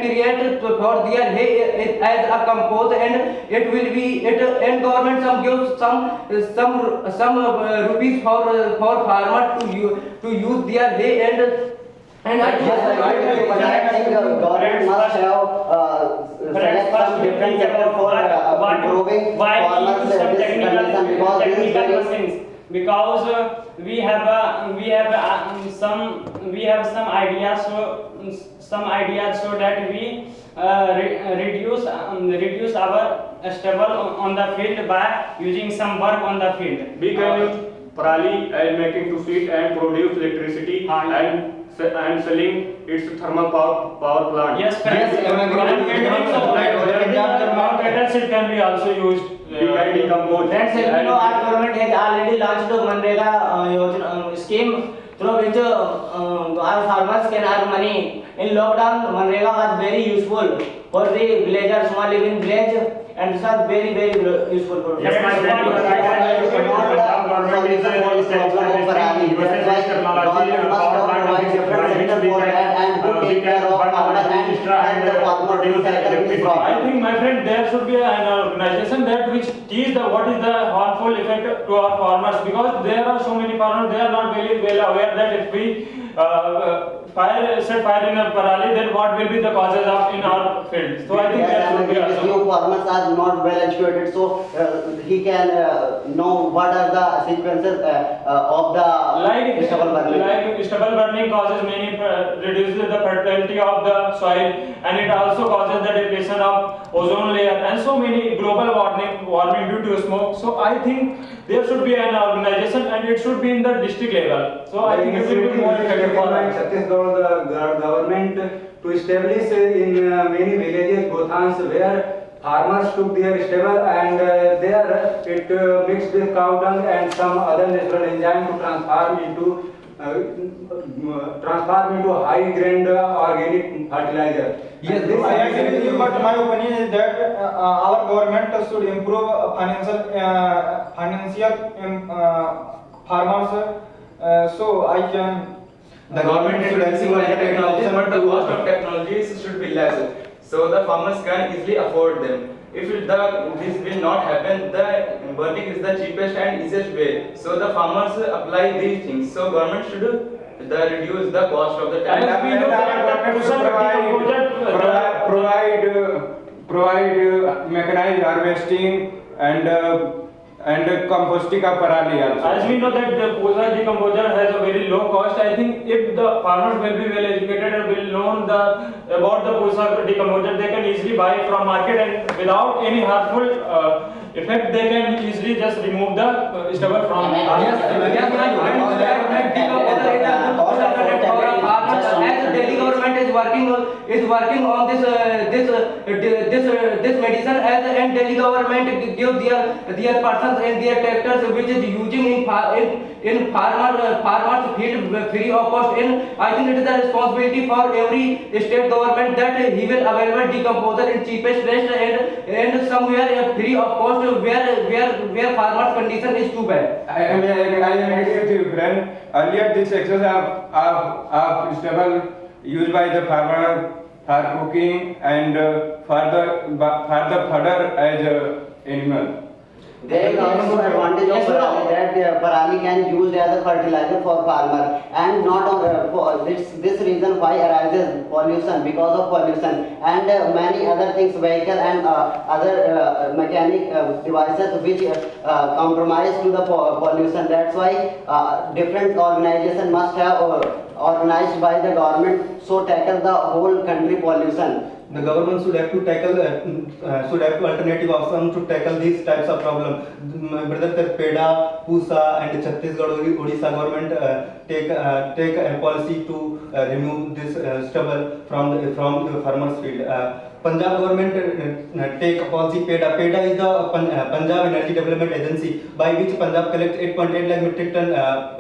[SPEAKER 8] create for their hay as a compost, and it will be and government gives some rupees for farmer to use their hay. And I
[SPEAKER 10] think government must have select some different sector for improving farmers'
[SPEAKER 9] technical machines, because we have some ideas so that we reduce our stubble on the field by using some work on the field.
[SPEAKER 12] We can use parali and making to feed and produce electricity and selling its thermal power plant.
[SPEAKER 9] Yes,
[SPEAKER 7] it can be also used.
[SPEAKER 2] That's it. Our government has already launched the Manrega scheme through which our farmers can earn money. In lockdown, Manrega was very useful for the villagers who live in village, and this was very useful for them.
[SPEAKER 7] Yes, my friend,
[SPEAKER 10] take care of farmer and help the farmer to tackle this problem.
[SPEAKER 7] I think, my friend, there should be an organization that which teach what is the harmful effect to our farmers, because there are so many farmers, they are not very well aware that if we set fire in a parali, then what will be the causes of in our field. So I think there should be
[SPEAKER 10] If new farmers are not well educated, so he can know what are the sequences of the stubble burning.
[SPEAKER 7] Like stubble burning causes many, reduces the fertility of the soil, and it also causes the depletion of ozone layer and so many global warming due to smoke. So I think there should be an organization and it should be in the district level. So I think it will be more effective for us.
[SPEAKER 13] Chhattisgarh government to establish in many villages gothans where farmers took their stable and there it mixed with cow dung and some other natural enzyme to transform into high grade organic fertilizer.
[SPEAKER 6] Yes, I agree with you, but my opinion is that our government should improve financial farmers. So I can.
[SPEAKER 3] The government should encourage technology, but the cost of technologies should be less, so the farmers can easily afford them. If this will not happen, the burning is the cheapest and easiest way. So the farmers apply these things. So government should reduce the cost of the technology.
[SPEAKER 6] Provide mechanized harvesting and composting of parali also.
[SPEAKER 7] As we know that the Pusa decomposer has a very low cost, I think if the farmers will be well educated and will know about the Pusa decomposer, they can easily buy from market and without any harmful effect, they can easily just remove the stubble from.
[SPEAKER 8] As Delhi government is working on this medicine, and Delhi government give their persons and their tractors which is using in farmers field free of cost. And I think it is the responsibility for every state government that he will available decomposer in cheapest rate and somewhere free of cost where farmers condition is too bad.
[SPEAKER 6] I agree with you, friend. Earlier, this excess of stubble used by the farmer for cooking and for the fodder as animal.
[SPEAKER 10] There is also advantage of parali that parali can use as a fertilizer for farmer, and not for this reason why arises pollution, because of pollution and many other things, vehicle and other mechanic devices which compromise to the pollution. That's why different organization must have organized by the government so tackle the whole country pollution.
[SPEAKER 13] The government should have to tackle, alternative options to tackle these types of problems. My brother Peda, Pusa and Chhattisgarh, Odisha government take a policy to remove this stubble from the farmers' field. Punjab government take a policy. PEDA is the Punjab Energy Development Agency, by which Punjab collects 8.8 lakh metric ton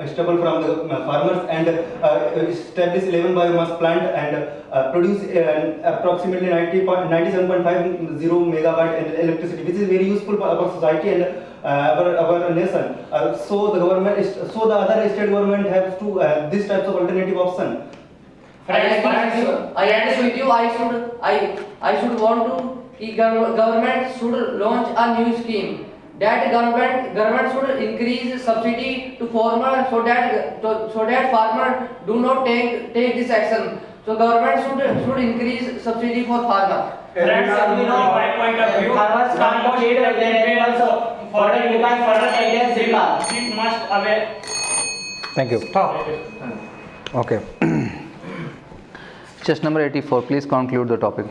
[SPEAKER 13] stubble from the farmers and establish 11 biomass plant and produce approximately 97.50 megawatt electricity, which is very useful for our society and our nation. So the other state government has to these types of alternative option.
[SPEAKER 14] I agree with you. I should want to government should launch a new scheme. That government should increase subsidy to farmer so that farmer do not take this action. So government should increase subsidy for farmer.
[SPEAKER 2] Friends, you know, my point of view, farmers can't feed their animals further because further guidance is must aware.
[SPEAKER 1] Thank you.
[SPEAKER 4] Stop.
[SPEAKER 1] Okay. Just number 84, please conclude the topic.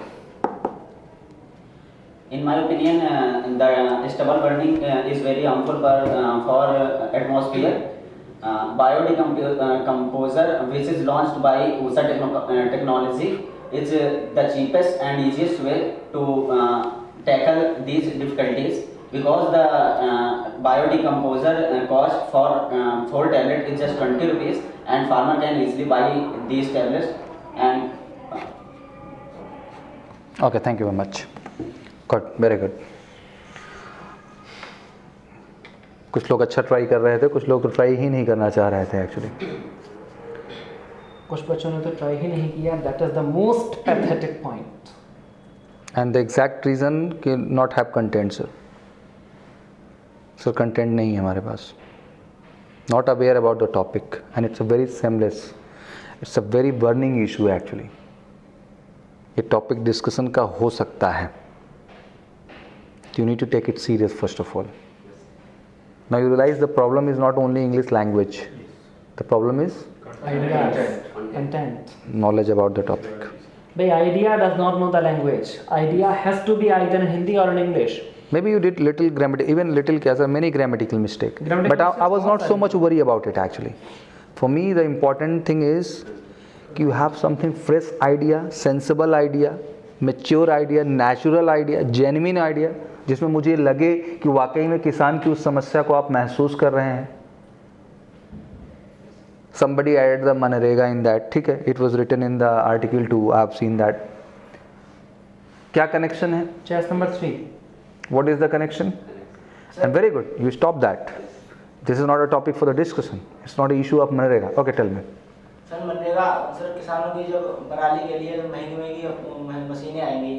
[SPEAKER 11] In my opinion, the stubble burning is very harmful for atmosphere. Biodecomposer, which is launched by USA technology, is the cheapest and easiest way to tackle these difficulties, because the biodecomposer cost for 4 tablets is just 20 rupees and farmer can easily buy these tablets. And
[SPEAKER 1] Okay, thank you very much. Good, very good. कुछ लोग अच्छा try कर रहे थे, कुछ लोग तो try ही नहीं करना चाह रहे थे एक्चुअली.
[SPEAKER 4] कुछ बच्चों ने तो ट्राई ही नहीं किया. That is the most pathetic point.
[SPEAKER 1] And the exact reason कि not have content sir. Sir content नहीं है हमारे पास. Not aware about the topic and it's a very seamless, it's a very burning issue actually. ये topic discussion का हो सकता है. You need to take it serious first of all. Now you realize the problem is not only English language. The problem is
[SPEAKER 4] Content.
[SPEAKER 1] knowledge about the topic.
[SPEAKER 4] The idea does not know the language. Idea has to be either in Hindi or in English.
[SPEAKER 1] Maybe you did little grammatical, even little many grammatical mistake. But I was not so much worried about it actually. For me, the important thing is you have something fresh idea, sensible idea, mature idea, natural idea, genuine idea, जिसमें मुझे लगे कि वाकई में किसान की उस समस्या को आप महसूस कर रहे हैं. Somebody added the MNREGA in that. ठीक है, it was written in the article too. I have seen that. क्या connection है?
[SPEAKER 4] Chess number 3.
[SPEAKER 1] What is the connection? And very good. You stop that. This is not a topic for the discussion. It's not an issue of MNREGA. Okay, tell me.
[SPEAKER 2] Sir MNREGA sir किसानों की जो पराली के लिए महंगी मशीनें आएंगी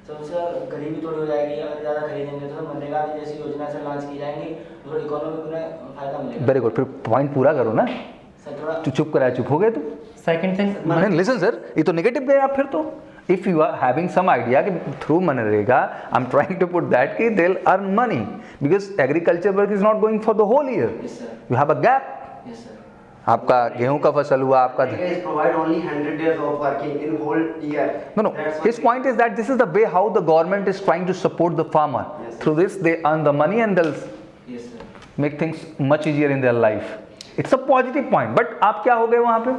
[SPEAKER 2] तो सर गरीबी थोड़ी हो जाएगी. अगर ज़्यादा खरीदेंगे तो मनरेगा की जैसी योजना से लॉन्च की जाएंगी तो इकोनॉमिक में फायदा मिलेगा.
[SPEAKER 1] Very good. फिर पॉइंट पूरा करो ना.
[SPEAKER 2] सर थोड़ा
[SPEAKER 1] चुप कराया, चुप हो गए तुम.
[SPEAKER 4] सेकंड थिंग,
[SPEAKER 1] लिसन सर, ये तो नेगेटिव गए आप फिर तो. If you are having some idea कि through MNREGA I am trying to put that कि they will earn money because agriculture work is not going for the whole year. You have a gap. आपका गेहूं का फसल हुआ, आपका
[SPEAKER 10] provide only 100 days of working in whole year.
[SPEAKER 1] No. His point is that this is the way how the government is trying to support the farmer. Through this, they earn the money and they'll make things much easier in their life. It's a positive point. But आप क्या हो गए वहाँ पे?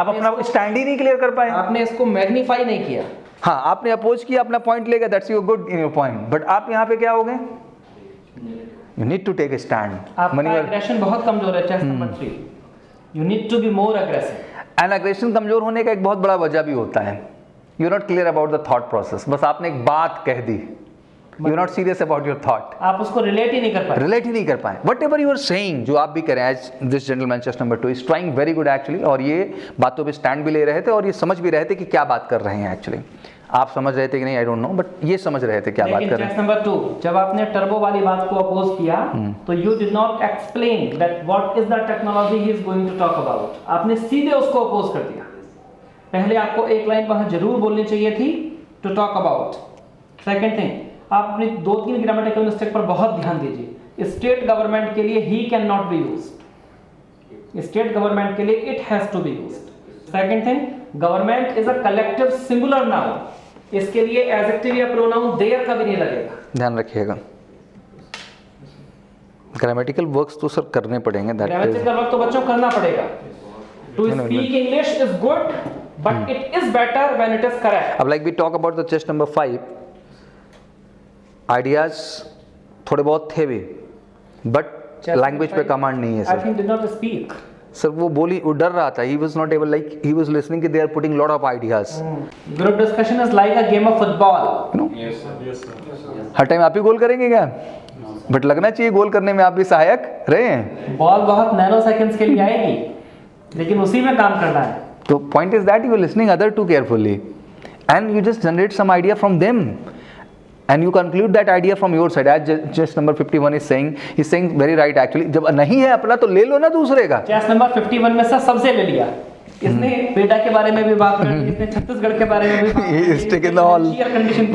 [SPEAKER 1] आप अपना stand ही नहीं clear कर पाए.
[SPEAKER 4] आपने इसको मैग्नीफाई नहीं किया.
[SPEAKER 1] हाँ, आपने अपोज किया, अपना पॉइंट लेगा. That's your good in your point. But आप यहाँ पे क्या हो गए? You need to take a stand.
[SPEAKER 4] आपका aggression बहुत कमजोर है. Test number 3. You need to be more aggressive.
[SPEAKER 1] And aggression कमजोर होने का एक बहुत बड़ा वजह भी होता है. You're not clear about the thought process. बस आपने एक बात कह दी. You're not serious about your thought.
[SPEAKER 4] आप उसको relate ही नहीं कर पाए.
[SPEAKER 1] Relate ही नहीं कर पाए. Whatever you are saying, जो आप भी कह रहे हैं, as this gentleman chess number 2 is trying very good actually. और ये बातों पे stand भी ले रहे थे और ये समझ भी रहे थे कि क्या बात कर रहे हैं actually. आप समझ रहे थे कि नहीं, आई डोंट नो, बट ये समझ रहे थे क्या बात कर रहे हैं.
[SPEAKER 4] लेकिन नंबर 2, जब आपने टर्बो वाली बात को अपोज किया तो you did not explain that what is the technology he is going to talk about. आपने सीधे उसको अपोज कर दिया. पहले आपको एक लाइन वहां जरूर बोलनी चाहिए थी to talk about. Second thing, आप अपनी 2-3 ग्रामेटिकल मिस्टेक पर बहुत ध्यान दीजिए. स्टेट गवर्नमेंट के लिए he can not be used. State government के लिए it has to be used. Second thing, government is a collective singular noun. इसके लिए एडजेक्टिव या प्रोनाउन देयर कभी नहीं लगेगा.
[SPEAKER 1] ध्यान रखिएगा. ग्रामेटिकल वर्क्स तो सर करने पड़ेंगे.
[SPEAKER 4] ग्रामेटिकल वर्क तो बच्चों करना पड़ेगा. To speak English is good but it is better when it is correct.
[SPEAKER 1] अब like we talk about the chest number 5, ideas थोड़े बहुत थे भी बट लैंग्वेज पे कमांड नहीं है sir.
[SPEAKER 4] I think did not speak.
[SPEAKER 1] Sir वो बोली, वो डर रहा था. He was not able, like he was listening कि they are putting lot of ideas.
[SPEAKER 4] Group discussion is like a game of football.
[SPEAKER 7] Yes sir.
[SPEAKER 1] हर time आप ही गोल करेंगे क्या? बट लगना चाहिए गोल करने में आप भी सहायक रहे हैं.
[SPEAKER 4] बॉल बहुत नैनो सेकंड्स के लिए आएगी लेकिन उसी में काम करना है.
[SPEAKER 1] तो point is that you are listening other to carefully and you just generate some idea from them and you conclude that idea from your side. As chess number 51 is saying, he's saying very right actually. जब नहीं है अपना तो ले लो ना दूसरे का.
[SPEAKER 4] Chest number 51 में से सबसे ले लिया. इसने पेटा के बारे में भी बात कर ली, इसने छत्तीसगढ़ के बारे में भी बात
[SPEAKER 1] की. Stick in the hall.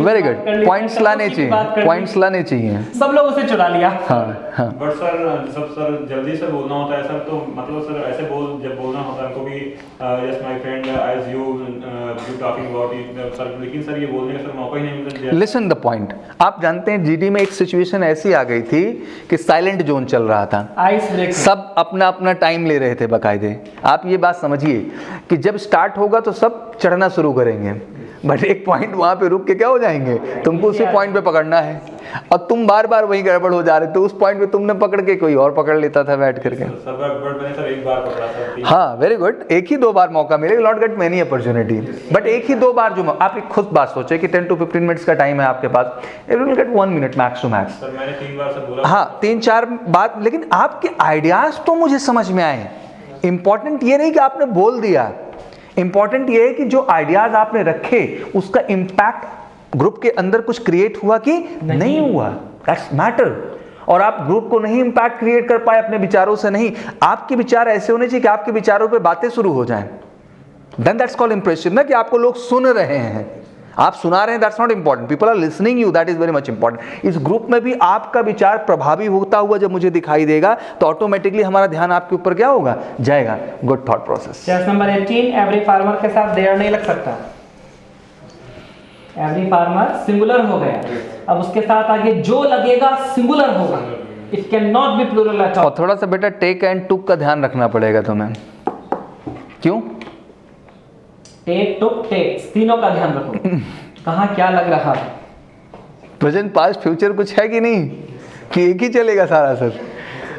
[SPEAKER 1] Very good. Points लाने चाहिए, पॉइंट्स लाने चाहिए.
[SPEAKER 4] सब लोग उसे चुरा लिया.
[SPEAKER 1] हाँ.
[SPEAKER 7] बट सर सर जल्दी से बोलना होता है सर, तो मतलब सर ऐसे जब बोलना होता है हमको भी yes my friend as you talking about it sir, लेकिन सर ये बोलने का सर मौका ही नहीं मिलता.
[SPEAKER 1] Listen the point. आप जानते हैं जीडी में एक सिचुएशन ऐसी आ गई थी कि साइलेंट जोन चल रहा था.
[SPEAKER 4] Ice break.
[SPEAKER 1] सब अपना अपना टाइम ले रहे थे बकायदे. आप ये बात समझिए कि जब स्टार्ट होगा तो सब चढ़ना शुरू करेंगे बट एक पॉइंट वहां पे रुक के क्या हो जाएंगे, तुमको उसी पॉइंट पे पकड़ना है और तुम बार बार वही गड़बड़ हो जा रहे थे. उस पॉइंट पे तुमने पकड़ के कोई और पकड़ लेता था बैठ करके.
[SPEAKER 7] सर एक बार पकड़ा सर.
[SPEAKER 1] हाँ वेरी गुड. एक ही 2 बार मौका मिलेगा. Not gate many opportunity but एक ही 2 बार. जो आप एक खुद बात सोचे कि 10 to 15 मिनट्स का टाइम है आपके पास, it will get 1 minute max to max.
[SPEAKER 7] Sir मैंने 3 बार सर बोला.
[SPEAKER 1] हाँ 3-4 बात, लेकिन आपके आइडियाज तो मुझे समझ में आए इंपॉर्टेंट ये नहीं कि आपने बोल दिया, इंपॉर्टेंट ये है कि जो आइडियाज आपने रखे उसका इंपैक्ट ग्रुप के अंदर कुछ क्रिएट हुआ कि नहीं हुआ, दैट्स मैटर। और आप ग्रुप को नहीं इंपैक्ट क्रिएट कर पाए अपने विचारों से, नहीं, आपके विचार ऐसे होने चाहिए कि आपके विचारों पे बातें शुरू हो जाएं, देन दैट्स कॉल्ड इंप्रेशन, ना कि आपको लोग सुन रहे हैं, आप सुना रहे हैं, that's not important, people are listening you, that is very much important. इस ग्रुप में भी आपका विचार प्रभावी होता हुआ जब मुझे दिखाई देगा तो ऑटोमेटिकली हमारा ध्यान आपके ऊपर क्या होगा, जाएगा। Good thought process.
[SPEAKER 4] Chest number 18, every farmer के साथ देयर नहीं लग सकता, एवरी फार्मर सिंगुलर हो गया, अब उसके साथ आगे जो लगेगा सिंगुलर होगा, it can not be plural at all.
[SPEAKER 1] और थोड़ा सा बेटा टेक एंड टुक का ध्यान रखना पड़ेगा तुम्हें। क्यों?
[SPEAKER 4] टेक टुक टेक्स तीनों का ध्यान रखो, कहाँ क्या लग रहा है,
[SPEAKER 1] प्रेजेंट पास्ट फ्यूचर कुछ है कि नहीं, कि एक ही चलेगा सारा सर?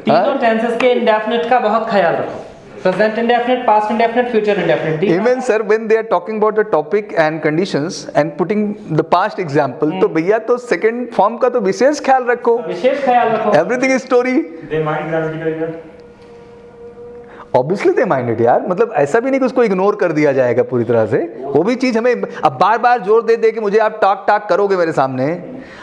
[SPEAKER 4] तीनों टेंसेस के इंडेफिनिट का बहुत ख्याल रखो, present indefinite, past indefinite, future indefinite.
[SPEAKER 1] Even sir, when they are talking about the topic and conditions and putting the past example, तो भैया तो second form का तो विशेष ख्याल रखो,
[SPEAKER 4] विशेष ख्याल रखो।
[SPEAKER 1] Everything is story.
[SPEAKER 7] They mind grammatical error.
[SPEAKER 1] Obviously they mind it यार, मतलब ऐसा भी नहीं कि उसको इग्नोर कर दिया जाएगा पूरी तरह से, वो भी चीज हमें अब बार बार जोर दे दे कि मुझे आप टॉक टॉक करोगे मेरे सामने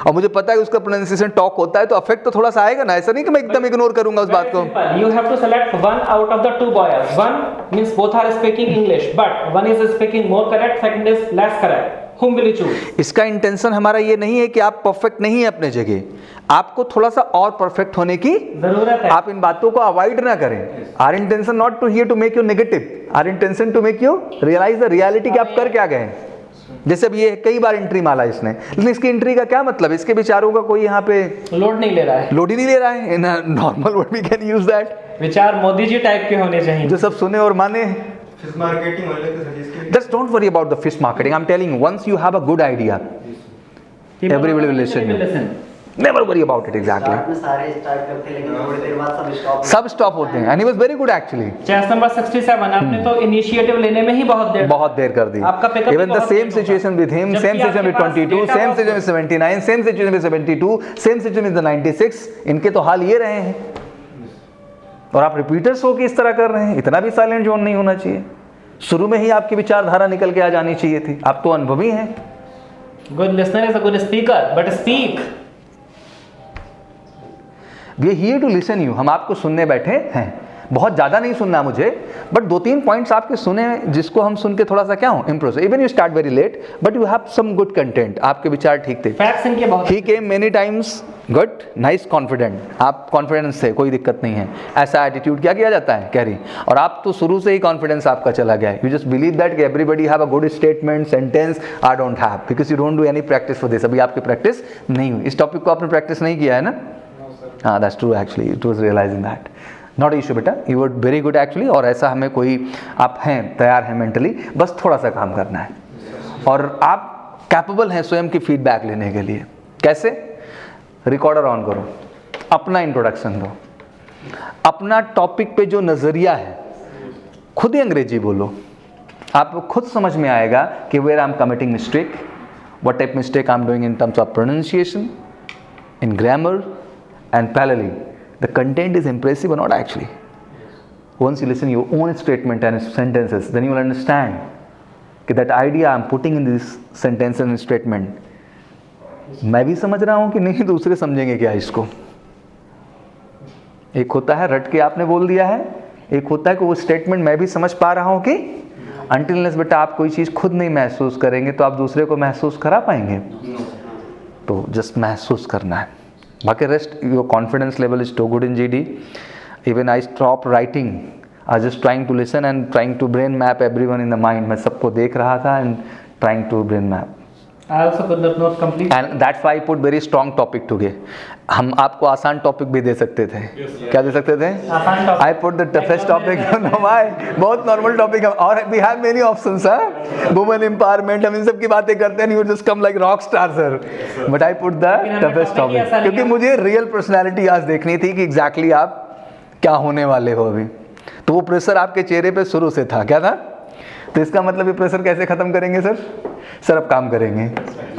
[SPEAKER 1] और मुझे पता है कि उसका प्रोनाउंसिएशन टॉक होता है तो अफेक्ट तो थोड़ा सा आएगा ना, ऐसा नहीं कि मैं एकदम इग्नोर करूंगा उस बात को।
[SPEAKER 4] You have to select one out of the two boys. One means both are speaking English, but one is speaking more correct, second is less correct. Whom will you choose?
[SPEAKER 1] इसका intention हमारा ये नहीं है कि आप perfect नहीं है अपने जगह, आपको थोड़ा सा और परफेक्ट होने की
[SPEAKER 4] जरूरत है।
[SPEAKER 1] आप इन बातों को अवॉइड ना करें। Our intention not to here to make you negative, our intention to make you realize the reality कि आप कर क्या गए। जैसे अब ये कई बार एंट्री माला इसने, लेकिन इसकी एंट्री का क्या मतलब, इसके विचारों का कोई यहाँ पे
[SPEAKER 4] लोड नहीं ले रहा है,
[SPEAKER 1] लोड ही नहीं ले रहा है। In normal word we can use that,
[SPEAKER 4] विचार मोदी जी टाइप के होने चाहिए
[SPEAKER 1] जो सब सुने और माने।
[SPEAKER 13] फिश मार्केटिंग वाले तो suggest
[SPEAKER 1] Just don't worry about the fish marketing. I'm telling you, once you have a good idea, everybody will listen. Never worry about it exactly.
[SPEAKER 10] Start में सारे स्टार्ट करते हैं लेकिन थोड़ी देर बाद
[SPEAKER 1] सब स्टॉप होते हैं, and he was very good actually.
[SPEAKER 4] Chest number 67, आपने तो इनिशिएटिव लेने में ही बहुत देर
[SPEAKER 1] कर दी।
[SPEAKER 4] आपका pickup
[SPEAKER 1] Even the same situation with him, same situation with 22, same situation with 79, same situation with 72, same situation with the 96. इनके तो हाल ये रहे हैं और आप रिपीटर्स हो कि इस तरह कर रहे हैं। इतना भी साइलेंट जोन नहीं होना चाहिए, शुरू में ही आपकी विचारधारा निकल के आ जानी चाहिए थी। आप तो अनुभवी हैं।
[SPEAKER 4] Good listener is a good speaker, but speak.
[SPEAKER 1] We are here to listen you, हम आपको सुनने बैठे हैं। बहुत ज़्यादा नहीं सुनना मुझे, बट 2-3 पॉइंट्स आपके सुने जिसको हम सुन के थोड़ा सा क्या हो improve. Even you start very late but you have some good content, आपके विचार ठीक थे।
[SPEAKER 4] फैक्ट्स इनके बहुत,
[SPEAKER 1] he came many times, good, nice, confident, आप कॉन्फिडेंस थे, कोई दिक्कत नहीं है। ऐसा एटीट्यूड क्या किया जाता है, कैरी, और आप तो शुरू से ही कॉन्फिडेंस आपका चला गया है। यू जस्ट बिलीव दैट कि everybody have a good statement sentence, I don't have, because you don't do any practice for this. अभी आपकी प्रैक्टिस नहीं हुई, इस टॉपिक को आपने प्रैक्टिस नहीं किया है ना। हाँ, that's true actually, it was realizing that. Not issue बेटा, you were very good actually. और ऐसा हमें कोई, आप हैं, तैयार हैं मेंटली, बस थोड़ा सा काम करना है और आप कैपेबल हैं स्वयं की फीडबैक लेने के लिए। कैसे? रिकॉर्डर ऑन करो, अपना इंट्रोडक्शन दो, अपना टॉपिक पे जो नज़रिया है खुद ही अंग्रेजी बोलो, आपको खुद समझ में आएगा कि where I am committing mistake, what type mistake I am doing in terms of pronunciation, in grammar, and parallelly the content is impressive or not actually. Once you listen your own statement and sentences, then you will understand कि that idea I am putting in this sentence and statement मैं भी समझ रहा हूँ कि नहीं, दूसरे समझेंगे क्या इसको। एक होता है रट के आपने बोल दिया है, एक होता है कि वो स्टेटमेंट मैं भी समझ पा रहा हूँ कि until unless बेटा आप कोई चीज़ खुद नहीं महसूस करेंगे तो आप दूसरे को महसूस करा पाएंगे। तो जस्ट महसूस करना है, बाकी rest your confidence level is too good in GD. Even I stop writing, I just trying to listen and trying to brain map everyone in the mind. मैं सबको देख रहा था and trying to brain map.
[SPEAKER 4] I also could not complete.
[SPEAKER 1] And that's why I put very strong topic today. हम आपको आसान topic भी दे सकते थे। क्या दे सकते थे?
[SPEAKER 4] आसान topic.
[SPEAKER 1] I put the toughest topic. No, why? बहुत नॉर्मल टॉपिक है और we have many options, हाँ? Women empowerment, हम इन सब की बातें करते हैं। You just come like rock star, sir. But I put the toughest topic क्योंकि मुझे रियल पर्सनैलिटी आज देखनी थी कि एग्जैक्टली आप क्या होने वाले हो अभी। तो वो प्रेशर आपके चेहरे पे शुरू से था। क्या था? तो इसका मतलब ये प्रेशर कैसे खत्म करेंगे सर? सर अब काम करेंगे,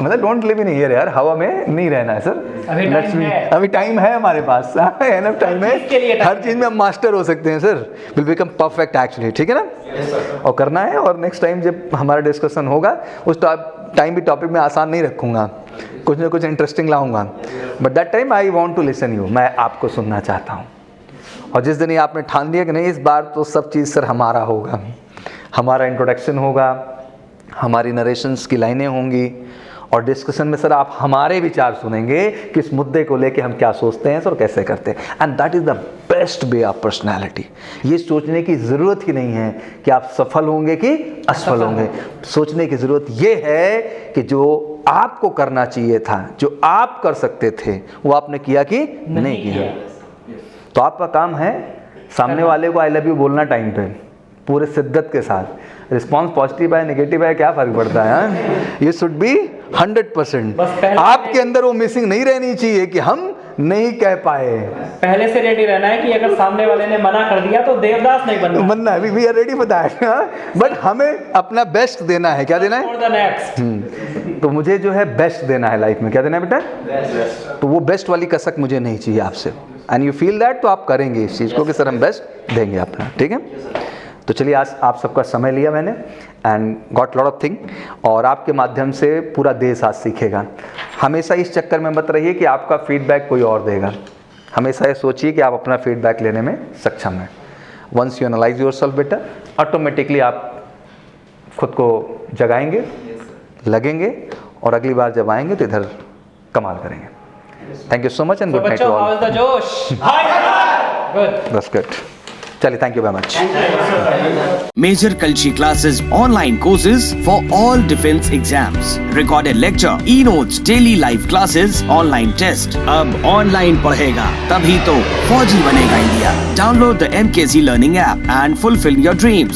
[SPEAKER 1] मतलब डोंट लिव इन हियर यार, हवा में नहीं रहना है सर। अभी टाइम है हमारे पास, एनफ टाइम है, हर चीज में हम मास्टर हो सकते हैं sir, will become perfect actually, ठीक है ना? और करना है, और नेक्स्ट टाइम जब हमारा डिस्कशन होगा उस टाइम भी टॉपिक में आसान नहीं रखूंगा, कुछ ना कुछ इंटरेस्टिंग लाऊंगा, but that time I want to listen you, मैं आपको सुनना चाहता हूँ। और जिस दिन ये आपने ठान लिया कि नहीं इस बार तो सब चीज़ सर हमारा होगा, हमारा इंट्रोडक्शन होगा, हमारी नरेशंस की लाइनें होंगी, और डिस्कशन में सर आप हमारे विचार सुनेंगे कि इस मुद्दे को लेके हम क्या सोचते हैं सर, कैसे करते हैं, and that is the best way of personality. ये सोचने की ज़रूरत ही नहीं है कि आप सफल होंगे कि असफल होंगे, सोचने की ज़रूरत ये है कि जो आपको करना चाहिए था, जो आप कर सकते थे, वो आपने किया कि नहीं किया। तो आपका काम है सामने वाले को आई लव यू बोलना टाइम पे, पूरे शिद्दत के साथ। रिस्पॉन्स पॉजिटिव है नेगेटिव है क्या फ़र्क पड़ता है, ये शुड बी 100%। आपके अंदर वो मिसिंग नहीं रहनी चाहिए कि हम नहीं कह पाए।
[SPEAKER 4] पहले से रेडी रहना है कि अगर सामने वाले ने मना कर दिया तो देवदास नहीं बनना
[SPEAKER 1] है, we are ready for that, but हमें अपना बेस्ट देना है। क्या देना है? तो मुझे जो है बेस्ट देना है लाइफ में। क्या देना है बेटा? तो वो बेस्ट वाली कसक मुझे नहीं चाहिए आपसे, एंड यू फील दैट, तो आप करेंगे इस चीज़ को कि सर हम बेस्ट देंगे अपना, ठीक है? तो चलिए आज आप सबका समय लिया मैंने, and got lot of thing, और आपके माध्यम से पूरा देश आज सीखेगा। हमेशा इस चक्कर में मत रहिए कि आपका फीडबैक कोई और देगा, हमेशा ये सोचिए कि आप अपना फीडबैक लेने में सक्षम हैं। वंस यू एनालाइज योरसेल्फ बेटा, ऑटोमेटिकली आप खुद को जगाएंगे, लगेंगे, और अगली बार जब आएंगे तो इधर कमाल करेंगे। Thank you so much and good night to all. That's good. चलिए, thank you very much.
[SPEAKER 5] Major Kalshi classes, online courses for all defense exams, recorded lecture, e-notes, daily live classes, online test. अब online पढ़ेगा तभी तो फौजी बनेगा India. Download the MKC Learning app and fulfill your dreams.